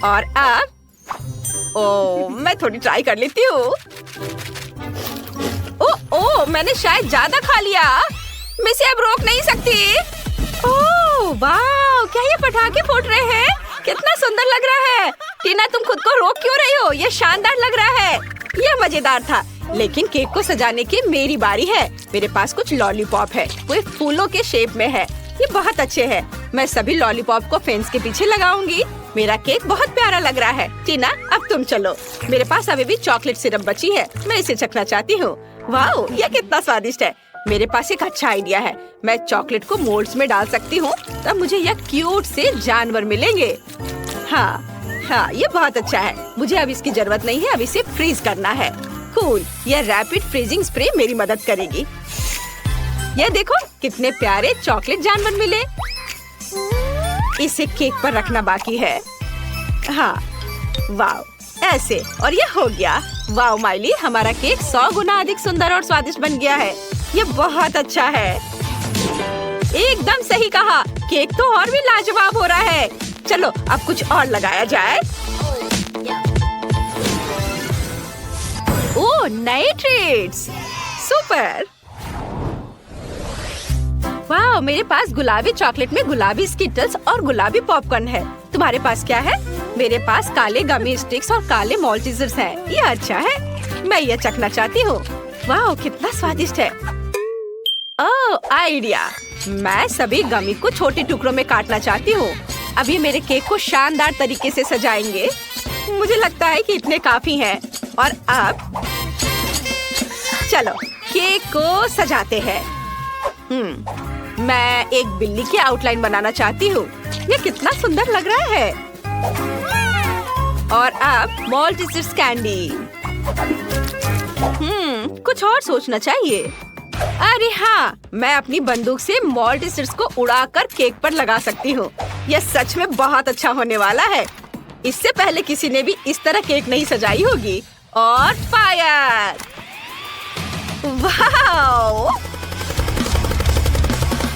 और अब मैं थोड़ी ट्राई कर लेती हूँ। ओह, मैंने शायद ज्यादा खा लिया। मैं इसे अब रोक नहीं सकती। ओह वाह, क्या ये पटाखे फूट रहे हैं? कितना सुंदर लग रहा है। टीना, तुम खुद को रोक क्यों रही हो? ये शानदार लग रहा है। यह मजेदार था। लेकिन केक को सजाने की मेरी बारी है। मेरे पास कुछ लॉलीपॉप है। वो फूलों के शेप में है। ये बहुत अच्छे हैं। मैं सभी लॉलीपॉप को फेंस के पीछे लगाऊंगी। मेरा केक बहुत प्यारा लग रहा है। टीना, अब तुम चलो। मेरे पास अभी भी चॉकलेट सिरप बची है। मैं इसे चखना चाहती हूँ। वाओ, यह कितना स्वादिष्ट है। मेरे पास एक अच्छा आइडिया है। मैं चॉकलेट को मोल्ड्स में डाल सकती हूँ। तब मुझे यह क्यूट से जानवर मिलेंगे। हाँ, ये बहुत अच्छा है। मुझे अब इसकी जरूरत नहीं है। अब इसे फ्रीज करना है। कूल, यह रैपिड फ्रीजिंग स्प्रे मेरी मदद करेगी। यह देखो, कितने प्यारे चॉकलेट जानवर मिले। इसे केक पर रखना बाकी है। हाँ, वाओ, ऐसे। और यह हो गया। वाओ माइली, हमारा केक 100 गुना अधिक सुंदर और स्वादिष्ट बन गया है। यह बहुत अच्छा है। एकदम सही कहा। केक तो और भी लाजवाब हो रहा है। चलो, अब कुछ और लगाया जाए। ओह, नए ट्रीट्स। सुपर। वाह, मेरे पास गुलाबी चॉकलेट में गुलाबी स्किटल्स और गुलाबी पॉपकॉर्न है। तुम्हारे पास क्या है? मेरे पास काले गमी स्टिक्स और काले मॉल्टीजर्स हैं। ये अच्छा है। मैं ये चखना चाहती हूँ। वाह, कितना स्वादिष्ट है। ओह, आइडिया। मैं सभी गमी को छोटे टुकड़ों में काटना चाहती हूँ। अब ये मेरे केक को शानदार तरीके से सजाएंगे। मुझे लगता है कि इतने काफी हैं। और अब चलो केक को सजाते हैं। मैं एक बिल्ली की आउटलाइन बनाना चाहती हूँ। ये कितना सुंदर लग रहा है। और अब मॉल्टीजर्स कैंडी। कुछ और सोचना चाहिए। अरे हाँ, मैं अपनी बंदूक से मॉल्टीजर्स को उड़ाकर केक पर लगा सकती हूँ। यह सच में बहुत अच्छा होने वाला है। इससे पहले किसी ने भी इस तरह केक नहीं सजाई होगी। और फायर। वाओ,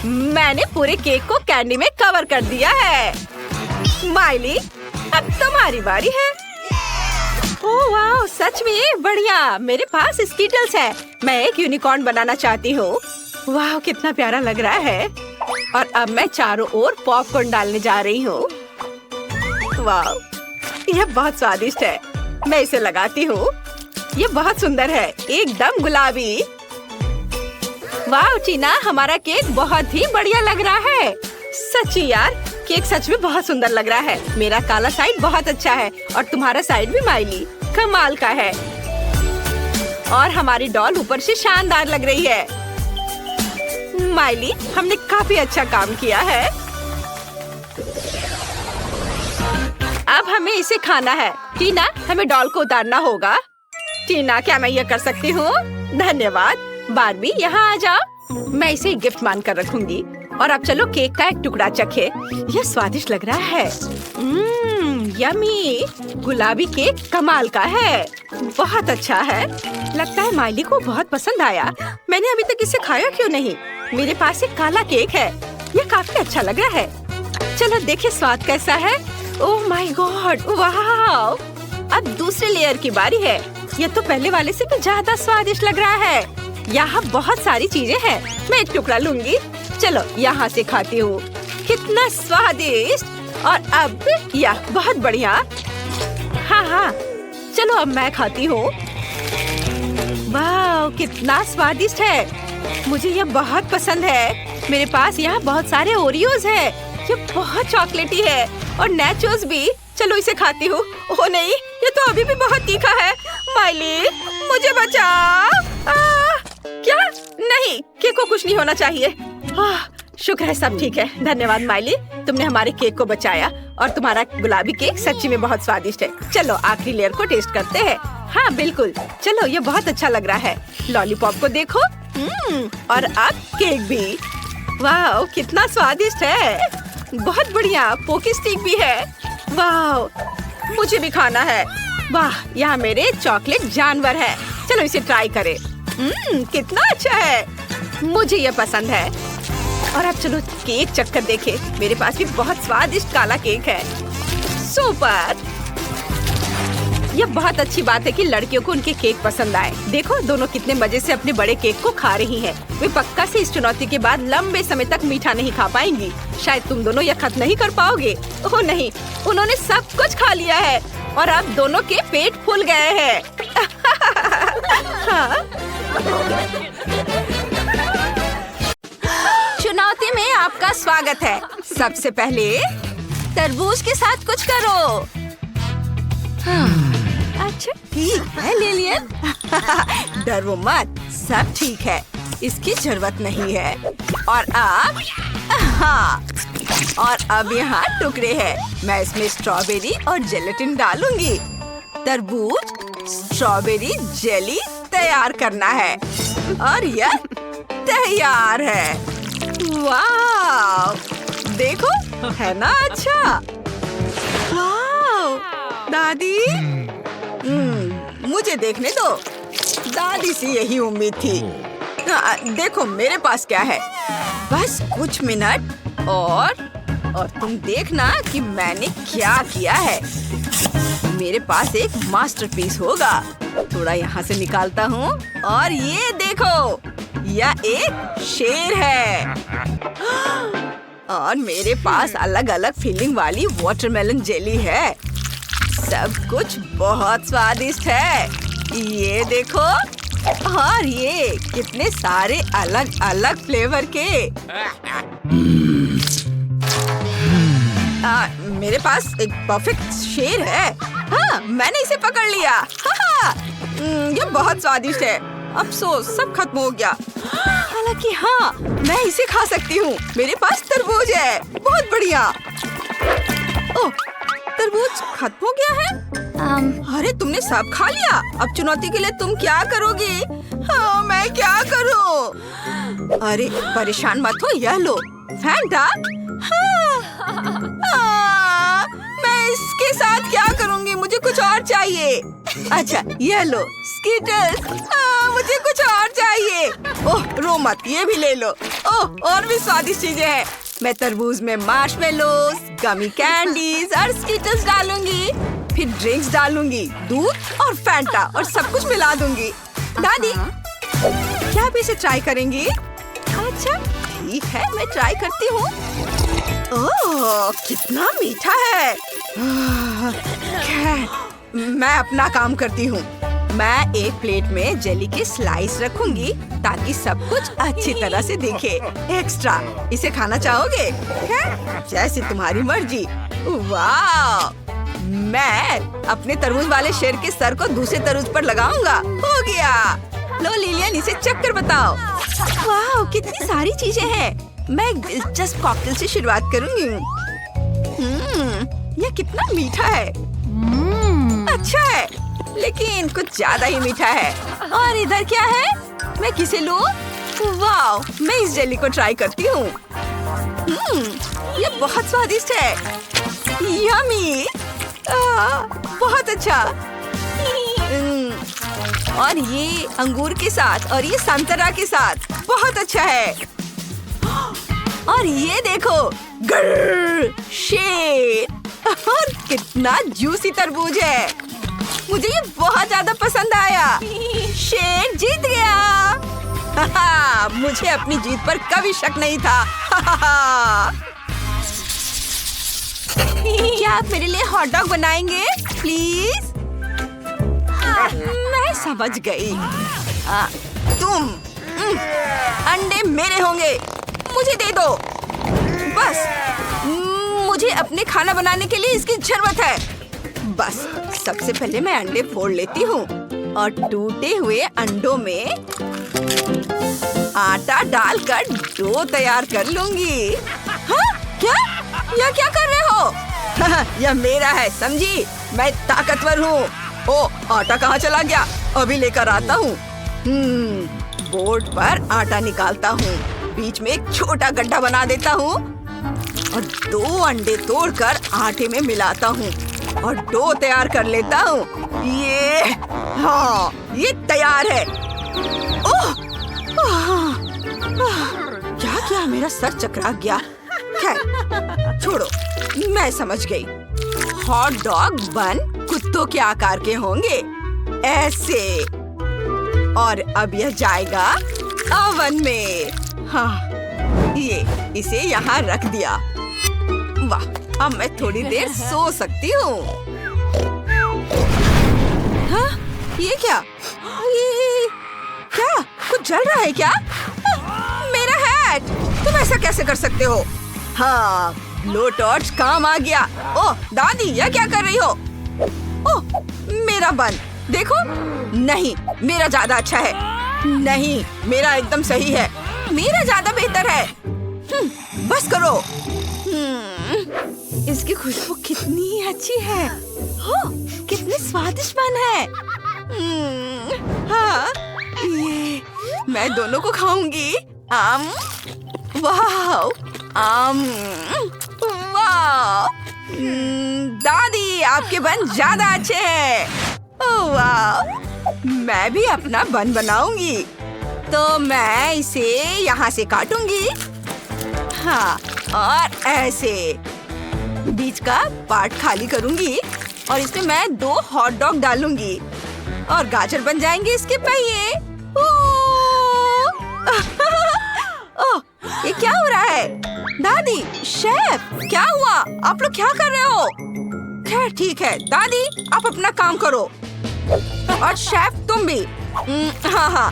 मैंने पूरे केक को कैंडी में कवर कर दिया है। माइली, अब तुम्हारी बारी है। ओह वाह, सच में बढ़िया। मेरे पास स्कीटल्स है। मैं एक यूनिकॉर्न बनाना चाहती हूँ। वाह, कितना प्यारा लग रहा है। और अब मैं चारों ओर पॉपकॉर्न डालने जा रही हूँ। वाह, यह बहुत स्वादिष्ट है। मैं इसे लगाती हूँ। यह बहुत सुंदर है, एकदम गुलाबी। वाह टीना, हमारा केक बहुत ही बढ़िया लग रहा है। सच्ची यार, केक सच में बहुत सुंदर लग रहा है। मेरा काला साइड बहुत अच्छा है और तुम्हारा साइड भी माइली कमाल का है। और हमारी डॉल ऊपर से शानदार लग रही है। माइली, हमने काफी अच्छा काम किया है। अब हमें इसे खाना है। टीना, हमें डॉल को उतारना होगा। टीना, क्या मैं ये कर सकती हूँ? धन्यवाद। बार्बी, यहाँ आ जाओ। मैं इसे गिफ्ट मानकर रखूंगी। और अब चलो केक का एक टुकड़ा चखे। यह स्वादिष्ट लग रहा है। यमी। गुलाबी केक कमाल का है। बहुत अच्छा है। लगता है माइली को बहुत पसंद आया। मैंने अभी तक इसे खाया क्यों नहीं? मेरे पास एक काला केक है। यह काफी अच्छा लग रहा है। चलो देखे स्वाद कैसा है। ओह माय गॉड, वाह। अब दूसरे लेयर की बारी है। यह तो पहले वाले से भी ज्यादा स्वादिष्ट लग रहा है। यहाँ बहुत सारी चीजें हैं। मैं एक टुकड़ा लूंगी। चलो यहाँ से खाती हूँ। कितना स्वादिष्ट। और अब यह बहुत बढ़िया। हाँ, चलो अब मैं खाती हूँ। वाह, कितना स्वादिष्ट है। मुझे यह बहुत पसंद है। मेरे पास यहाँ बहुत सारे ओरियोज है। ये बहुत चॉकलेटी है और नेचोस भी। चलो इसे खाती हूँ। ओह नहीं, ये तो अभी भी बहुत तीखा है। माइली, मुझे बचाओ। क्या? नहीं, केक को कुछ नहीं होना चाहिए। शुक्र है सब ठीक है। धन्यवाद माइली, तुमने हमारे केक को बचाया और तुम्हारा गुलाबी केक सच्ची में बहुत स्वादिष्ट है। चलो आखिरी लेयर को टेस्ट करते हैं। हाँ बिल्कुल, चलो ये बहुत अच्छा लग रहा है। लॉलीपॉप को देखो। और अब केक भी। वाह कितना स्वादिष्ट है। बहुत बढ़िया, पोकी स्टिक भी है। वाह मुझे भी खाना है। वाह यहाँ मेरे चॉकलेट जानवर है। चलो इसे ट्राई करें। कितना अच्छा है, मुझे ये पसंद है। और अब चलो केक चक्कर देखे। मेरे पास भी बहुत स्वादिष्ट काला केक है। सुपर। यह बहुत अच्छी बात है कि लड़कियों को उनके केक पसंद आए। देखो दोनों कितने मजे से अपने बड़े केक को खा रही हैं। वे पक्का से इस चुनौती के बाद लंबे समय तक मीठा नहीं खा पाएंगी। शायद तुम दोनों यह खत्म नहीं कर पाओगे। ओह नहीं, उन्होंने सब कुछ खा लिया है और अब दोनों के पेट फूल गए हैं। हाँ। चुनौती में आपका स्वागत है। सबसे पहले तरबूज के साथ कुछ करो। अच्छा ठीक है लिलियन। डरो मत, सब ठीक है, इसकी जरूरत नहीं है। और अब हाँ, और अब यहाँ टुकड़े हैं। मैं इसमें स्ट्रॉबेरी और जेलेटिन डालूंगी। तरबूज स्ट्रॉबेरी जेली तैयार करना है और यह तैयार है। वाह देखो, है ना अच्छा। वाह दादी, मुझे देखने दो। दादी से यही उम्मीद थी। देखो मेरे पास क्या है। बस कुछ मिनट और तुम देखना कि मैंने क्या किया है। मेरे पास एक मास्टरपीस होगा। थोड़ा यहाँ से निकालता हूँ और ये देखो, यह एक शेर है। और मेरे पास अलग अलग फीलिंग वाली वाटरमेलन जेली है। सब कुछ बहुत स्वादिष्ट है। ये देखो, और ये कितने सारे अलग अलग फ्लेवर के। मेरे पास एक परफेक्ट शेर है। हाँ मैंने इसे पकड़ लिया। हाँ, ये बहुत स्वादिष्ट है। अफसोस सब खत्म हो गया। हालांकि हाँ, मैं इसे खा सकती हूँ। मेरे पास तरबूज है। बहुत बढ़िया। ओह, तरबूज खत्म हो गया है। अरे तुमने सब खा लिया। अब चुनौती के लिए तुम क्या करोगी? हाँ मैं क्या करूँ? अरे परेशान मत हो, यह लो फैंटा। मैं इसके साथ क्या करूँगी? मुझे कुछ और चाहिए। अच्छा यह लो स्कीटल्स। मुझे कुछ और चाहिए। ओह रो मत, ये भी ले लो। ओह और भी स्वादिष्ट चीजें हैं। मैं तरबूज में मार्शमेलोज, गमी कैंडीज और स्कीटल्स डालूंगी। फिर ड्रिंक्स डालूंगी, दूध और फैंटा और सब कुछ मिला दूंगी। दादी क्या आप इसे ट्राई करेंगी? अच्छा ठीक है, मैं ट्राई करती हूँ। ओह कितना मीठा है। खैर मैं अपना काम करती हूँ। मैं एक प्लेट में जेली के स्लाइस रखूंगी ताकि सब कुछ अच्छी तरह से दिखे। एक्स्ट्रा इसे खाना चाहोगे? जैसे तुम्हारी मर्जी। वाह, मैं अपने तरबूज वाले शेर के सर को दूसरे तरबूज पर लगाऊंगा। हो गया। लो लिलियन, इसे चक्कर बताओ। वाह कितनी सारी चीजें हैं। मैं एक दिलचस्प कॉकटेल से शुरुआत करूंगी। यह कितना मीठा है। अच्छा है लेकिन कुछ ज्यादा ही मीठा है। और इधर क्या है? मैं किसे लूं? वाह, मैं इस जेली को ट्राई करती हूँ। ये बहुत स्वादिष्ट है। यम्मी। बहुत अच्छा। और ये अंगूर के साथ और ये संतरा के साथ बहुत अच्छा है। और ये देखो, शेर। और कितना जूसी तरबूज है। मुझे ये बहुत ज्यादा पसंद आया। शेर जीत गया। मुझे अपनी जीत पर कभी शक नहीं था। क्या आप मेरे लिए हॉट डॉग बनाएंगे प्लीज? मैं समझ गई। तुम अंडे मेरे होंगे, मुझे दे दो। बस मुझे अपने खाना बनाने के लिए इसकी जरूरत है। बस सबसे पहले मैं अंडे फोड़ लेती हूँ और टूटे हुए अंडों में आटा डालकर डो तैयार कर लूंगी। हाँ? क्या? यह क्या कर रहे हो? यह मेरा है, समझी? मैं ताकतवर हूँ। ओ, आटा कहाँ चला गया? अभी लेकर आता हूँ। बोर्ड पर आटा निकालता हूँ, बीच में एक छोटा गड्ढा बना देता हूँ और 2 अंडे तोड़कर आटे में मिलाता हूँ और डो तैयार कर लेता हूँ। हाँ, ये तैयार है। ओह, क्या मेरा सर चकरा गया। खैर छोड़ो, मैं समझ गई। हॉट डॉग बन कुत्तों के आकार के होंगे, ऐसे। और अब यह जाएगा ओवन में। हाँ, इसे यहाँ रख दिया। वाह, अब मैं थोड़ी देर सो सकती हूँ। हाँ, ये क्या? क्या कुछ जल रहा है क्या? मेरा हैट! तुम ऐसा कैसे कर सकते हो? हाँ, ब्लो टॉर्च काम आ गया। ओह दादी, यह क्या कर रही हो? ओह, मेरा बन देखो। नहीं, मेरा ज्यादा अच्छा है। नहीं, मेरा एकदम सही है। मेरा ज्यादा बेहतर है। बस करो। इसकी खुशबू कितनी अच्छी है। हो, कितनी स्वादिष्ट बन है। हाँ, ये मैं दोनों को खाऊंगी। वाह, वाह। दादी, आपके बन ज्यादा अच्छे हैं। ओह वाह, मैं भी अपना बन बनाऊंगी। तो मैं इसे यहाँ से काटूंगी। हाँ, और ऐसे बीच का पार्ट खाली करूंगी और इसमें मैं 2 हॉट डॉग डालूंगी और गाजर बन जाएंगे इसके पहिए। ओह, ये क्या हो रहा है? दादी, शेफ, क्या हुआ? आप लोग क्या कर रहे हो? खैर ठीक है, दादी आप अपना काम करो और शेफ तुम भी। हाँ,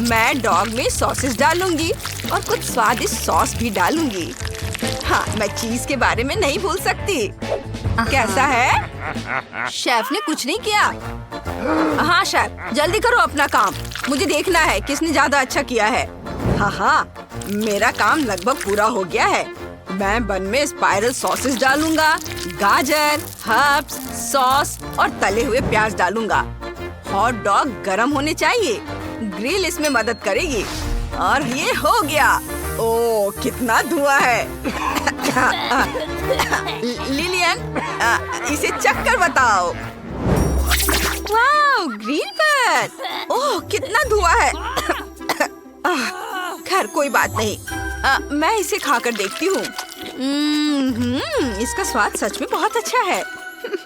मैं डॉग में सॉसेस डालूंगी और कुछ स्वादिष्ट सॉस भी डालूंगी। हाँ, मैं चीज के बारे में नहीं भूल सकती। कैसा है? शेफ ने कुछ नहीं किया। हाँ शेफ, जल्दी करो अपना काम। मुझे देखना है किसने ज्यादा अच्छा किया है। हाँ, मेरा काम लगभग पूरा हो गया है। मैं बन में स्पाइरल सॉसेस डालूंगा, गाजर, हर्ब्स, सॉस और तले हुए प्याज डालूंगा। हॉट डॉग गरम होने चाहिए, ग्रिल इसमें मदद करेगी। और ये हो गया। ओह, कितना धुआं है। लिलियन, इसे चक्कर बताओ। वाह, ग्रिल पर। ओह, कितना धुआं है। खैर कोई बात नहीं, मैं इसे खाकर देखती हूँ। इसका स्वाद सच में बहुत अच्छा है।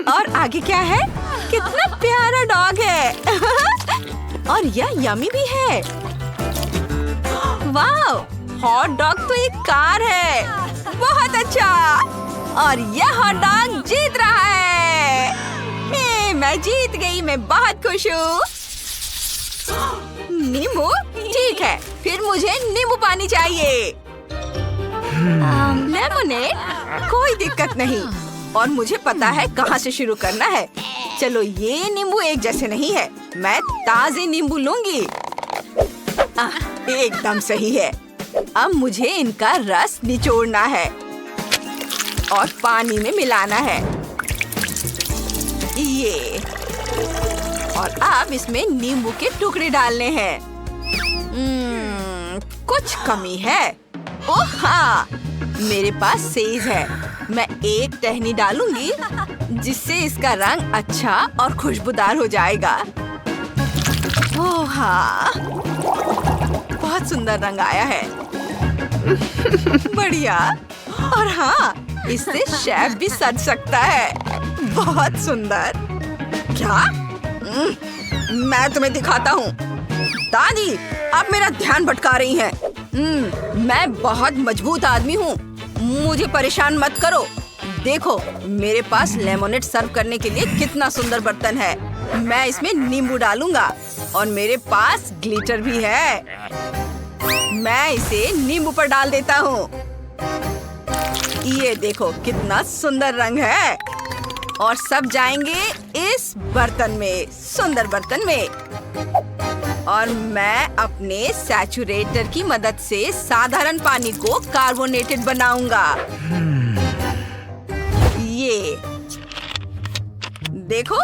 और आगे क्या है? कितना प्यारा डॉग है। और यह यमी भी है। वाह, हॉट डॉग तो एक कार है। बहुत अच्छा। और यह हॉट डॉग जीत रहा है। मैं जीत गई, मैं बहुत खुश हूँ। नींबू? ठीक है, फिर मुझे नींबू पानी चाहिए। लेमोनेड? कोई दिक्कत नहीं। और मुझे पता है कहाँ से शुरू करना है। चलो, ये नींबू एक जैसे नहीं है। मैं ताजे नींबू लूंगी। एकदम सही है। अब मुझे इनका रस निचोड़ना है और पानी में मिलाना है। ये, और अब इसमें नींबू के टुकड़े डालने हैं। कुछ कमी है। ओह हाँ, मेरे पास सेज है। मैं एक टहनी डालूंगी जिससे इसका रंग अच्छा और खुशबूदार हो जाएगा। ओह हाँ, बहुत सुंदर रंग आया है। बढ़िया। और हाँ, इससे शेफ भी सज सकता है। बहुत सुंदर। क्या? मैं तुम्हें दिखाता हूँ। दादी, आप मेरा ध्यान भटका रही हैं। मैं बहुत मजबूत आदमी हूँ, मुझे परेशान मत करो। देखो, मेरे पास लेमोनेड सर्व करने के लिए कितना सुंदर बर्तन है। मैं इसमें नींबू डालूंगा और मेरे पास ग्लिटर भी है। मैं इसे नींबू पर डाल देता हूँ। ये देखो कितना सुंदर रंग है। और सब जाएंगे इस बर्तन में, सुंदर बर्तन में। और मैं अपने सैचुरेटर की मदद से साधारण पानी को कार्बोनेटेड बनाऊंगा। ये देखो,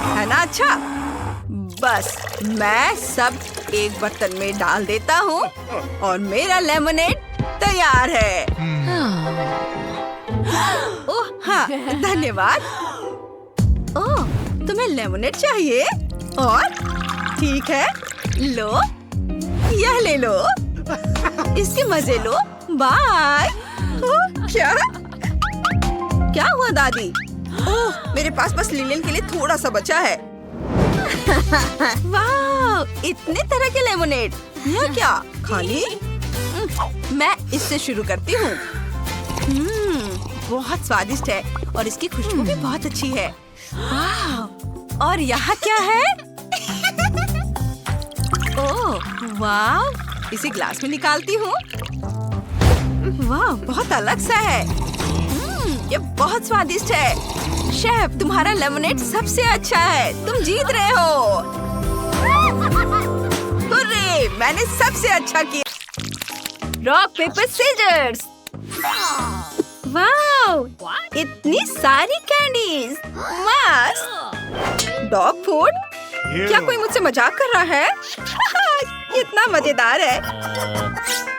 है ना अच्छा? बस मैं सब एक बर्तन में डाल देता हूँ और मेरा लेमनेड तैयार है। ओह हाँ, धन्यवाद। ओह, तुम्हें लेमनेड चाहिए? और ठीक है, लो, यह ले लो, इसके मजे लो। बाय। क्या हुआ दादी? ओह, मेरे पास बस लिलियन के लिए थोड़ा सा बचा है। वाह, इतने तरह के लेमनेड। यह क्या, खाली? मैं इससे शुरू करती हूँ। बहुत स्वादिष्ट है और इसकी खुशबू भी बहुत अच्छी है। वाह, और यहाँ क्या है? ओह वाह, इसे ग्लास में निकालती हूँ। वाह, बहुत अलग सा है। ये बहुत स्वादिष्ट है। शेफ, तुम्हारा लेमनेड सबसे अच्छा है। तुम जीत रहे हो। हुर्रे, मैंने सबसे अच्छा किया। Rock paper scissors. वाह, इतनी सारी कैंडीज। मस्त। Dog food? क्या कोई मुझसे मजाक कर रहा है? इतना मजेदार है।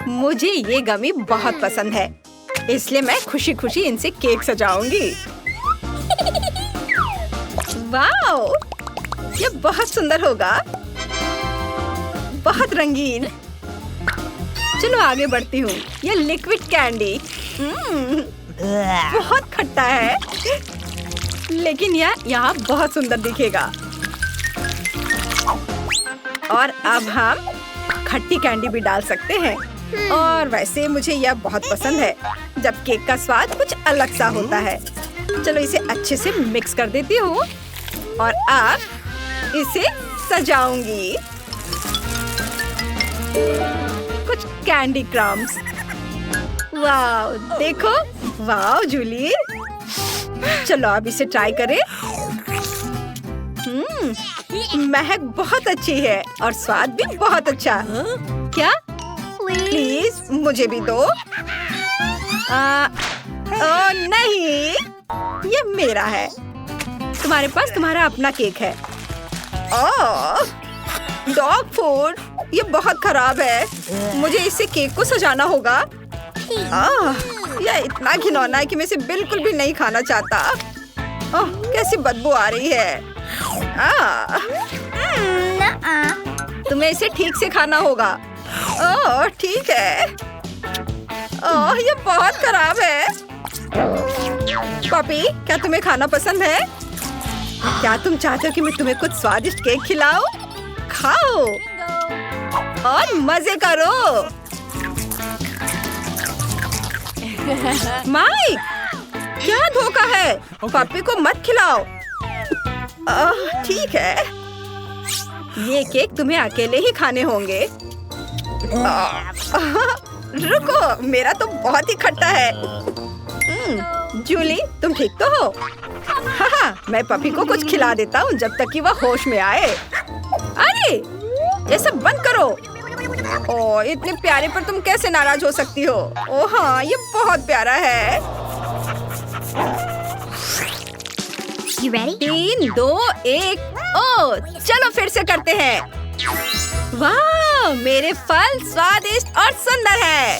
मुझे ये गमी बहुत पसंद है, इसलिए मैं खुशी खुशी इनसे केक सजाऊंगी। वाओ, ये बहुत सुंदर होगा, बहुत रंगीन। चलो आगे बढ़ती हूँ। ये लिक्विड कैंडी बहुत खट्टा है, लेकिन यह यहाँ बहुत सुंदर दिखेगा। और अब हम खट्टी कैंडी भी डाल सकते हैं। और वैसे मुझे यह बहुत पसंद है जब केक का स्वाद कुछ अलग सा होता है। चलो इसे अच्छे से मिक्स कर देती हूँ और अब इसे सजाऊंगी। कुछ कैंडी क्रम्स। वाह, देखो। वाह जूली, चलो अब इसे ट्राई करें। महक बहुत अच्छी है और स्वाद भी बहुत अच्छा। क्या? प्लीज मुझे भी दो। ओह नहीं, ये मेरा है। तुम्हारे पास तुम्हारा अपना केक है। ओह, डॉग फूड, ये बहुत खराब है। मुझे इससे केक को सजाना होगा। यह इतना घिनौना है कि मैं इसे बिल्कुल भी नहीं खाना चाहता। ओह, कैसी बदबू आ रही है। तुम्हें इसे ठीक से खाना होगा। ओह ठीक है। ओह, ये बहुत खराब है। पपी, क्या तुम्हें खाना पसंद है? क्या तुम चाहते हो कि मैं तुम्हें कुछ स्वादिष्ट केक खिलाऊं? खाओ और मजे करो। माइक, क्या धोखा है? पपी को मत खिलाओ। ठीक है, ये केक तुम्हें अकेले ही खाने होंगे। रुको, मेरा तो बहुत ही खट्टा है। जूली, तुम ठीक तो हो? हाँ, मैं पपी को कुछ खिला देता हूँ जब तक कि वह होश में आए। अरे, ये सब बंद करो। ओह, इतने प्यारे पर तुम कैसे नाराज हो सकती हो? ओह हाँ, ये बहुत प्यारा है। You ready? 3, 2, 1। ओह, चलो फिर से करते हैं। वाह, मेरे फल स्वादिष्ट और सुंदर है।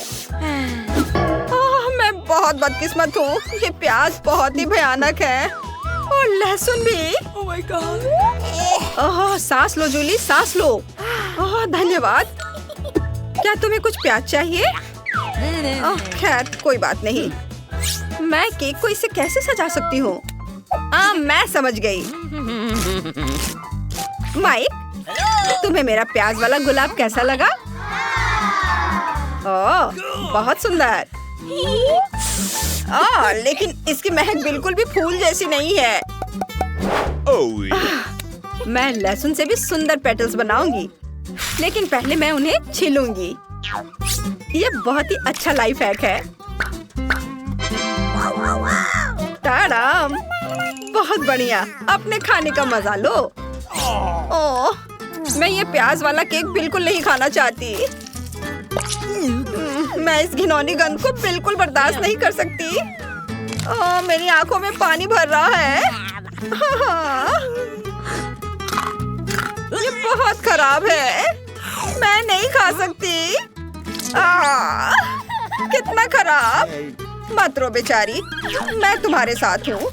ओह, मैं बहुत बदकिस्मत हूँ। ये प्याज बहुत ही भयानक है और लहसुन भी। Oh my God. ओह, सांस लो जूली, सांस लो। ओह, धन्यवाद। क्या तुम्हें कुछ प्याज चाहिए? ओह, खैर कोई बात नहीं। मैं केक को इसे कैसे सजा सकती हूँ? मैं समझ गई। माइक, तुम्हें मेरा प्याज वाला गुलाब कैसा लगा? ओह, बहुत सुंदर। लेकिन इसकी महक बिल्कुल भी फूल जैसी नहीं है। मैं लहसुन से भी सुंदर पेटल्स बनाऊंगी, लेकिन पहले मैं उन्हें छीलूंगी। ये बहुत ही अच्छा लाइफ हैक है। टाडाम, बहुत बढ़िया। अपने खाने का मजा लो। ओह, मैं ये प्याज वाला केक बिल्कुल नहीं खाना चाहती। मैं इस घिनौनी गंध को बिल्कुल बर्दाश्त नहीं कर सकती। मेरी आंखों में पानी भर रहा है। ये बहुत खराब है। मैं नहीं खा सकती। कितना खराब। मत रो बेचारी, मैं तुम्हारे साथ हूँ।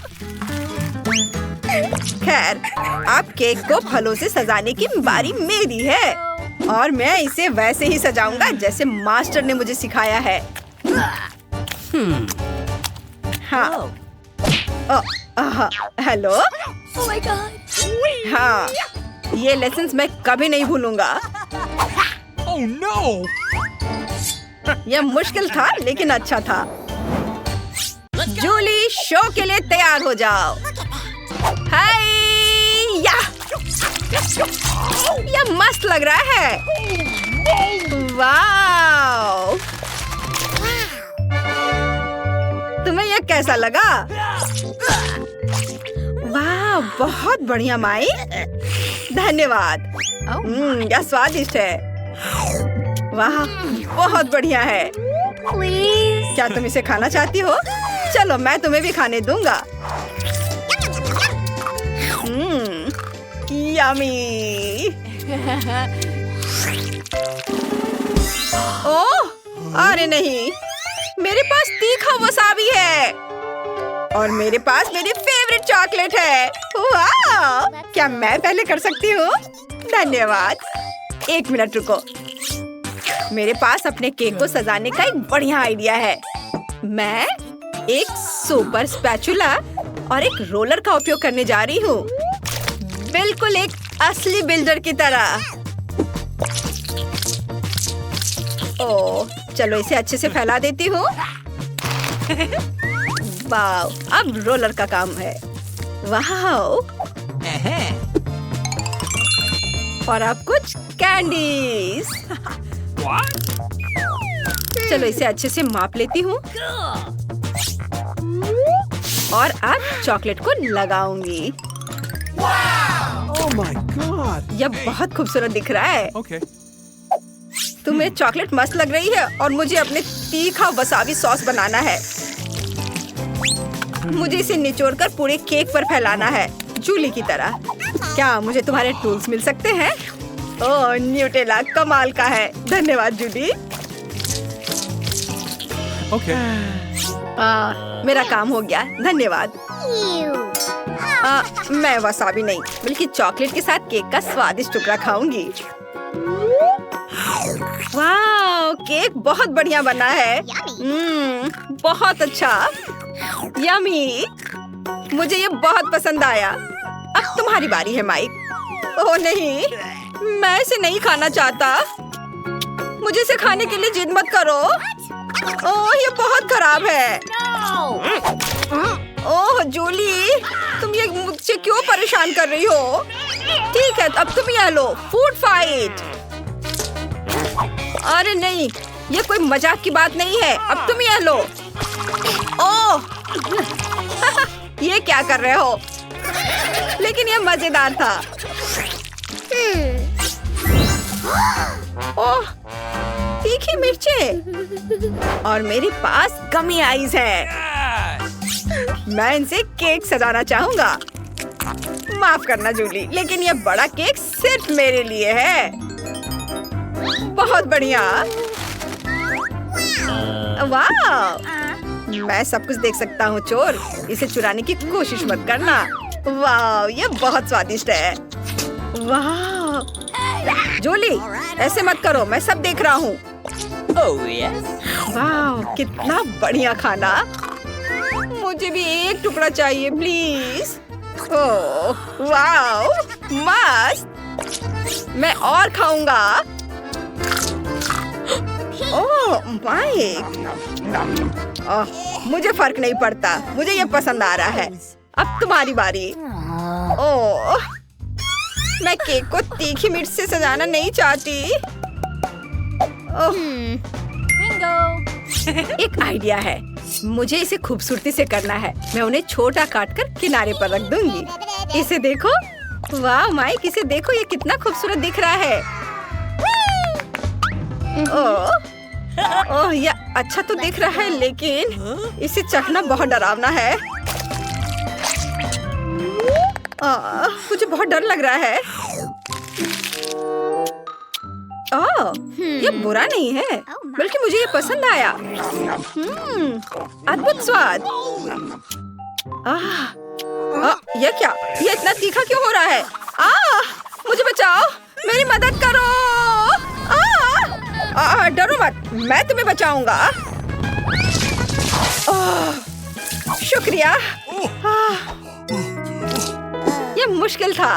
खैर, अब केक को फलों से सजाने की बारी मेरी है और मैं इसे वैसे ही सजाऊंगा जैसे मास्टर ने मुझे सिखाया है। हाँ। हेलो। Oh my God. हाँ, ये लेसन्स मैं कभी नहीं भूलूंगा। Oh no! यह मुश्किल था लेकिन अच्छा था। जूली, शो के लिए तैयार हो जाओ। हाय या! यह मस्त लग रहा है। वाव! तुम्हें यह कैसा लगा? वाह, बहुत बढ़िया माई। धन्यवाद। यह स्वादिष्ट है। वाह, बहुत बढ़िया है। क्या तुम इसे खाना चाहती हो? चलो, मैं तुम्हें भी खाने दूंगा। यम्मी। ओह, अरे नहीं, मेरे पास तीखा वसाबी है और मेरे पास मेरी फेवरेट चॉकलेट है। वाह! क्या मैं पहले कर सकती हूँ? धन्यवाद। एक मिनट रुको, मेरे पास अपने केक को सजाने का एक बढ़िया आइडिया है। मैं एक सुपर स्पैचुला और एक रोलर का उपयोग करने जा रही हूँ, बिल्कुल एक असली बिल्डर की तरह। ओह, चलो इसे अच्छे से फैला देती हूँ। वाह, अब रोलर का काम है। वाह! और अब कुछ कैंडीज। चलो इसे अच्छे से माप लेती हूँ और अब चॉकलेट को लगाऊंगी। Oh my God! यह बहुत खूबसूरत दिख रहा है। Okay. तुम्हें चॉकलेट मस्त लग रही है और मुझे अपने तीखा वसाबी सॉस बनाना है। मुझे इसे निचोड़कर पूरे केक पर फैलाना है, जूली की तरह। क्या मुझे तुम्हारे टूल्स मिल सकते हैं? ओह, न्यूटेला कमाल का है। धन्यवाद जूली। Okay. मेरा काम हो गया, धन्यवाद। मैं वसाबी नहीं बल्कि चॉकलेट के साथ केक का स्वादिष्ट टुकड़ा खाऊंगी। वाह, केक बहुत बढ़िया बना है। बहुत अच्छा। यम्मी। मुझे ये बहुत पसंद आया। अब तुम्हारी बारी है माइक। ओह नहीं, मैं इसे नहीं खाना चाहता। मुझे इसे खाने के लिए जिद मत करो। ओह, ये बहुत खराब है। ओह जूली, तुम ये मुझसे क्यों परेशान कर रही हो? ठीक है, अब तुम यह लो, फूड फाइट। अरे नहीं, ये कोई मजाक की बात नहीं है। अब तुम यह लो। ओह, ये क्या कर रहे हो? लेकिन ये मजेदार था। ओह, तीखी मिर्चें और मेरे पास गमी आइज है। मैं इनसे केक सजाना चाहूंगा। माफ करना जूली, लेकिन ये बड़ा केक सिर्फ मेरे लिए है। बहुत बढ़िया। वाह! मैं सब कुछ देख सकता हूँ चोर, इसे चुराने की कोशिश मत करना। वाह, ये बहुत स्वादिष्ट है। वाह! जूली, ऐसे मत करो, मैं सब देख रहा हूँ। Oh yes. वाह, कितना बढ़िया खाना। मुझे भी एक टुकड़ा चाहिए प्लीज। ओह, वाह, मस्त। मैं और खाऊंगा। ओह माइक, मुझे फर्क नहीं पड़ता, मुझे ये पसंद आ रहा है। अब तुम्हारी बारी। ओह, मैं केक को तीखी मिर्च से सजाना नहीं चाहती। एक आइडिया है, मुझे इसे खूबसूरती से करना है। मैं उन्हें छोटा काटकर किनारे पर रख दूंगी। इसे देखो, वाह माइक, इसे देखो, ये कितना खूबसूरत दिख रहा है। ओह, ये अच्छा तो दिख रहा है, लेकिन इसे चखना बहुत डरावना है। मुझे बहुत डर लग रहा है। ये बुरा नहीं है, बल्कि मुझे ये पसंद आया। अद्भुत स्वाद। ये क्या? ये इतना तीखा क्यों हो रहा है? मुझे बचाओ, मेरी मदद करो। डरो मत, मैं तुम्हें बचाऊंगा। शुक्रिया। ये मुश्किल था।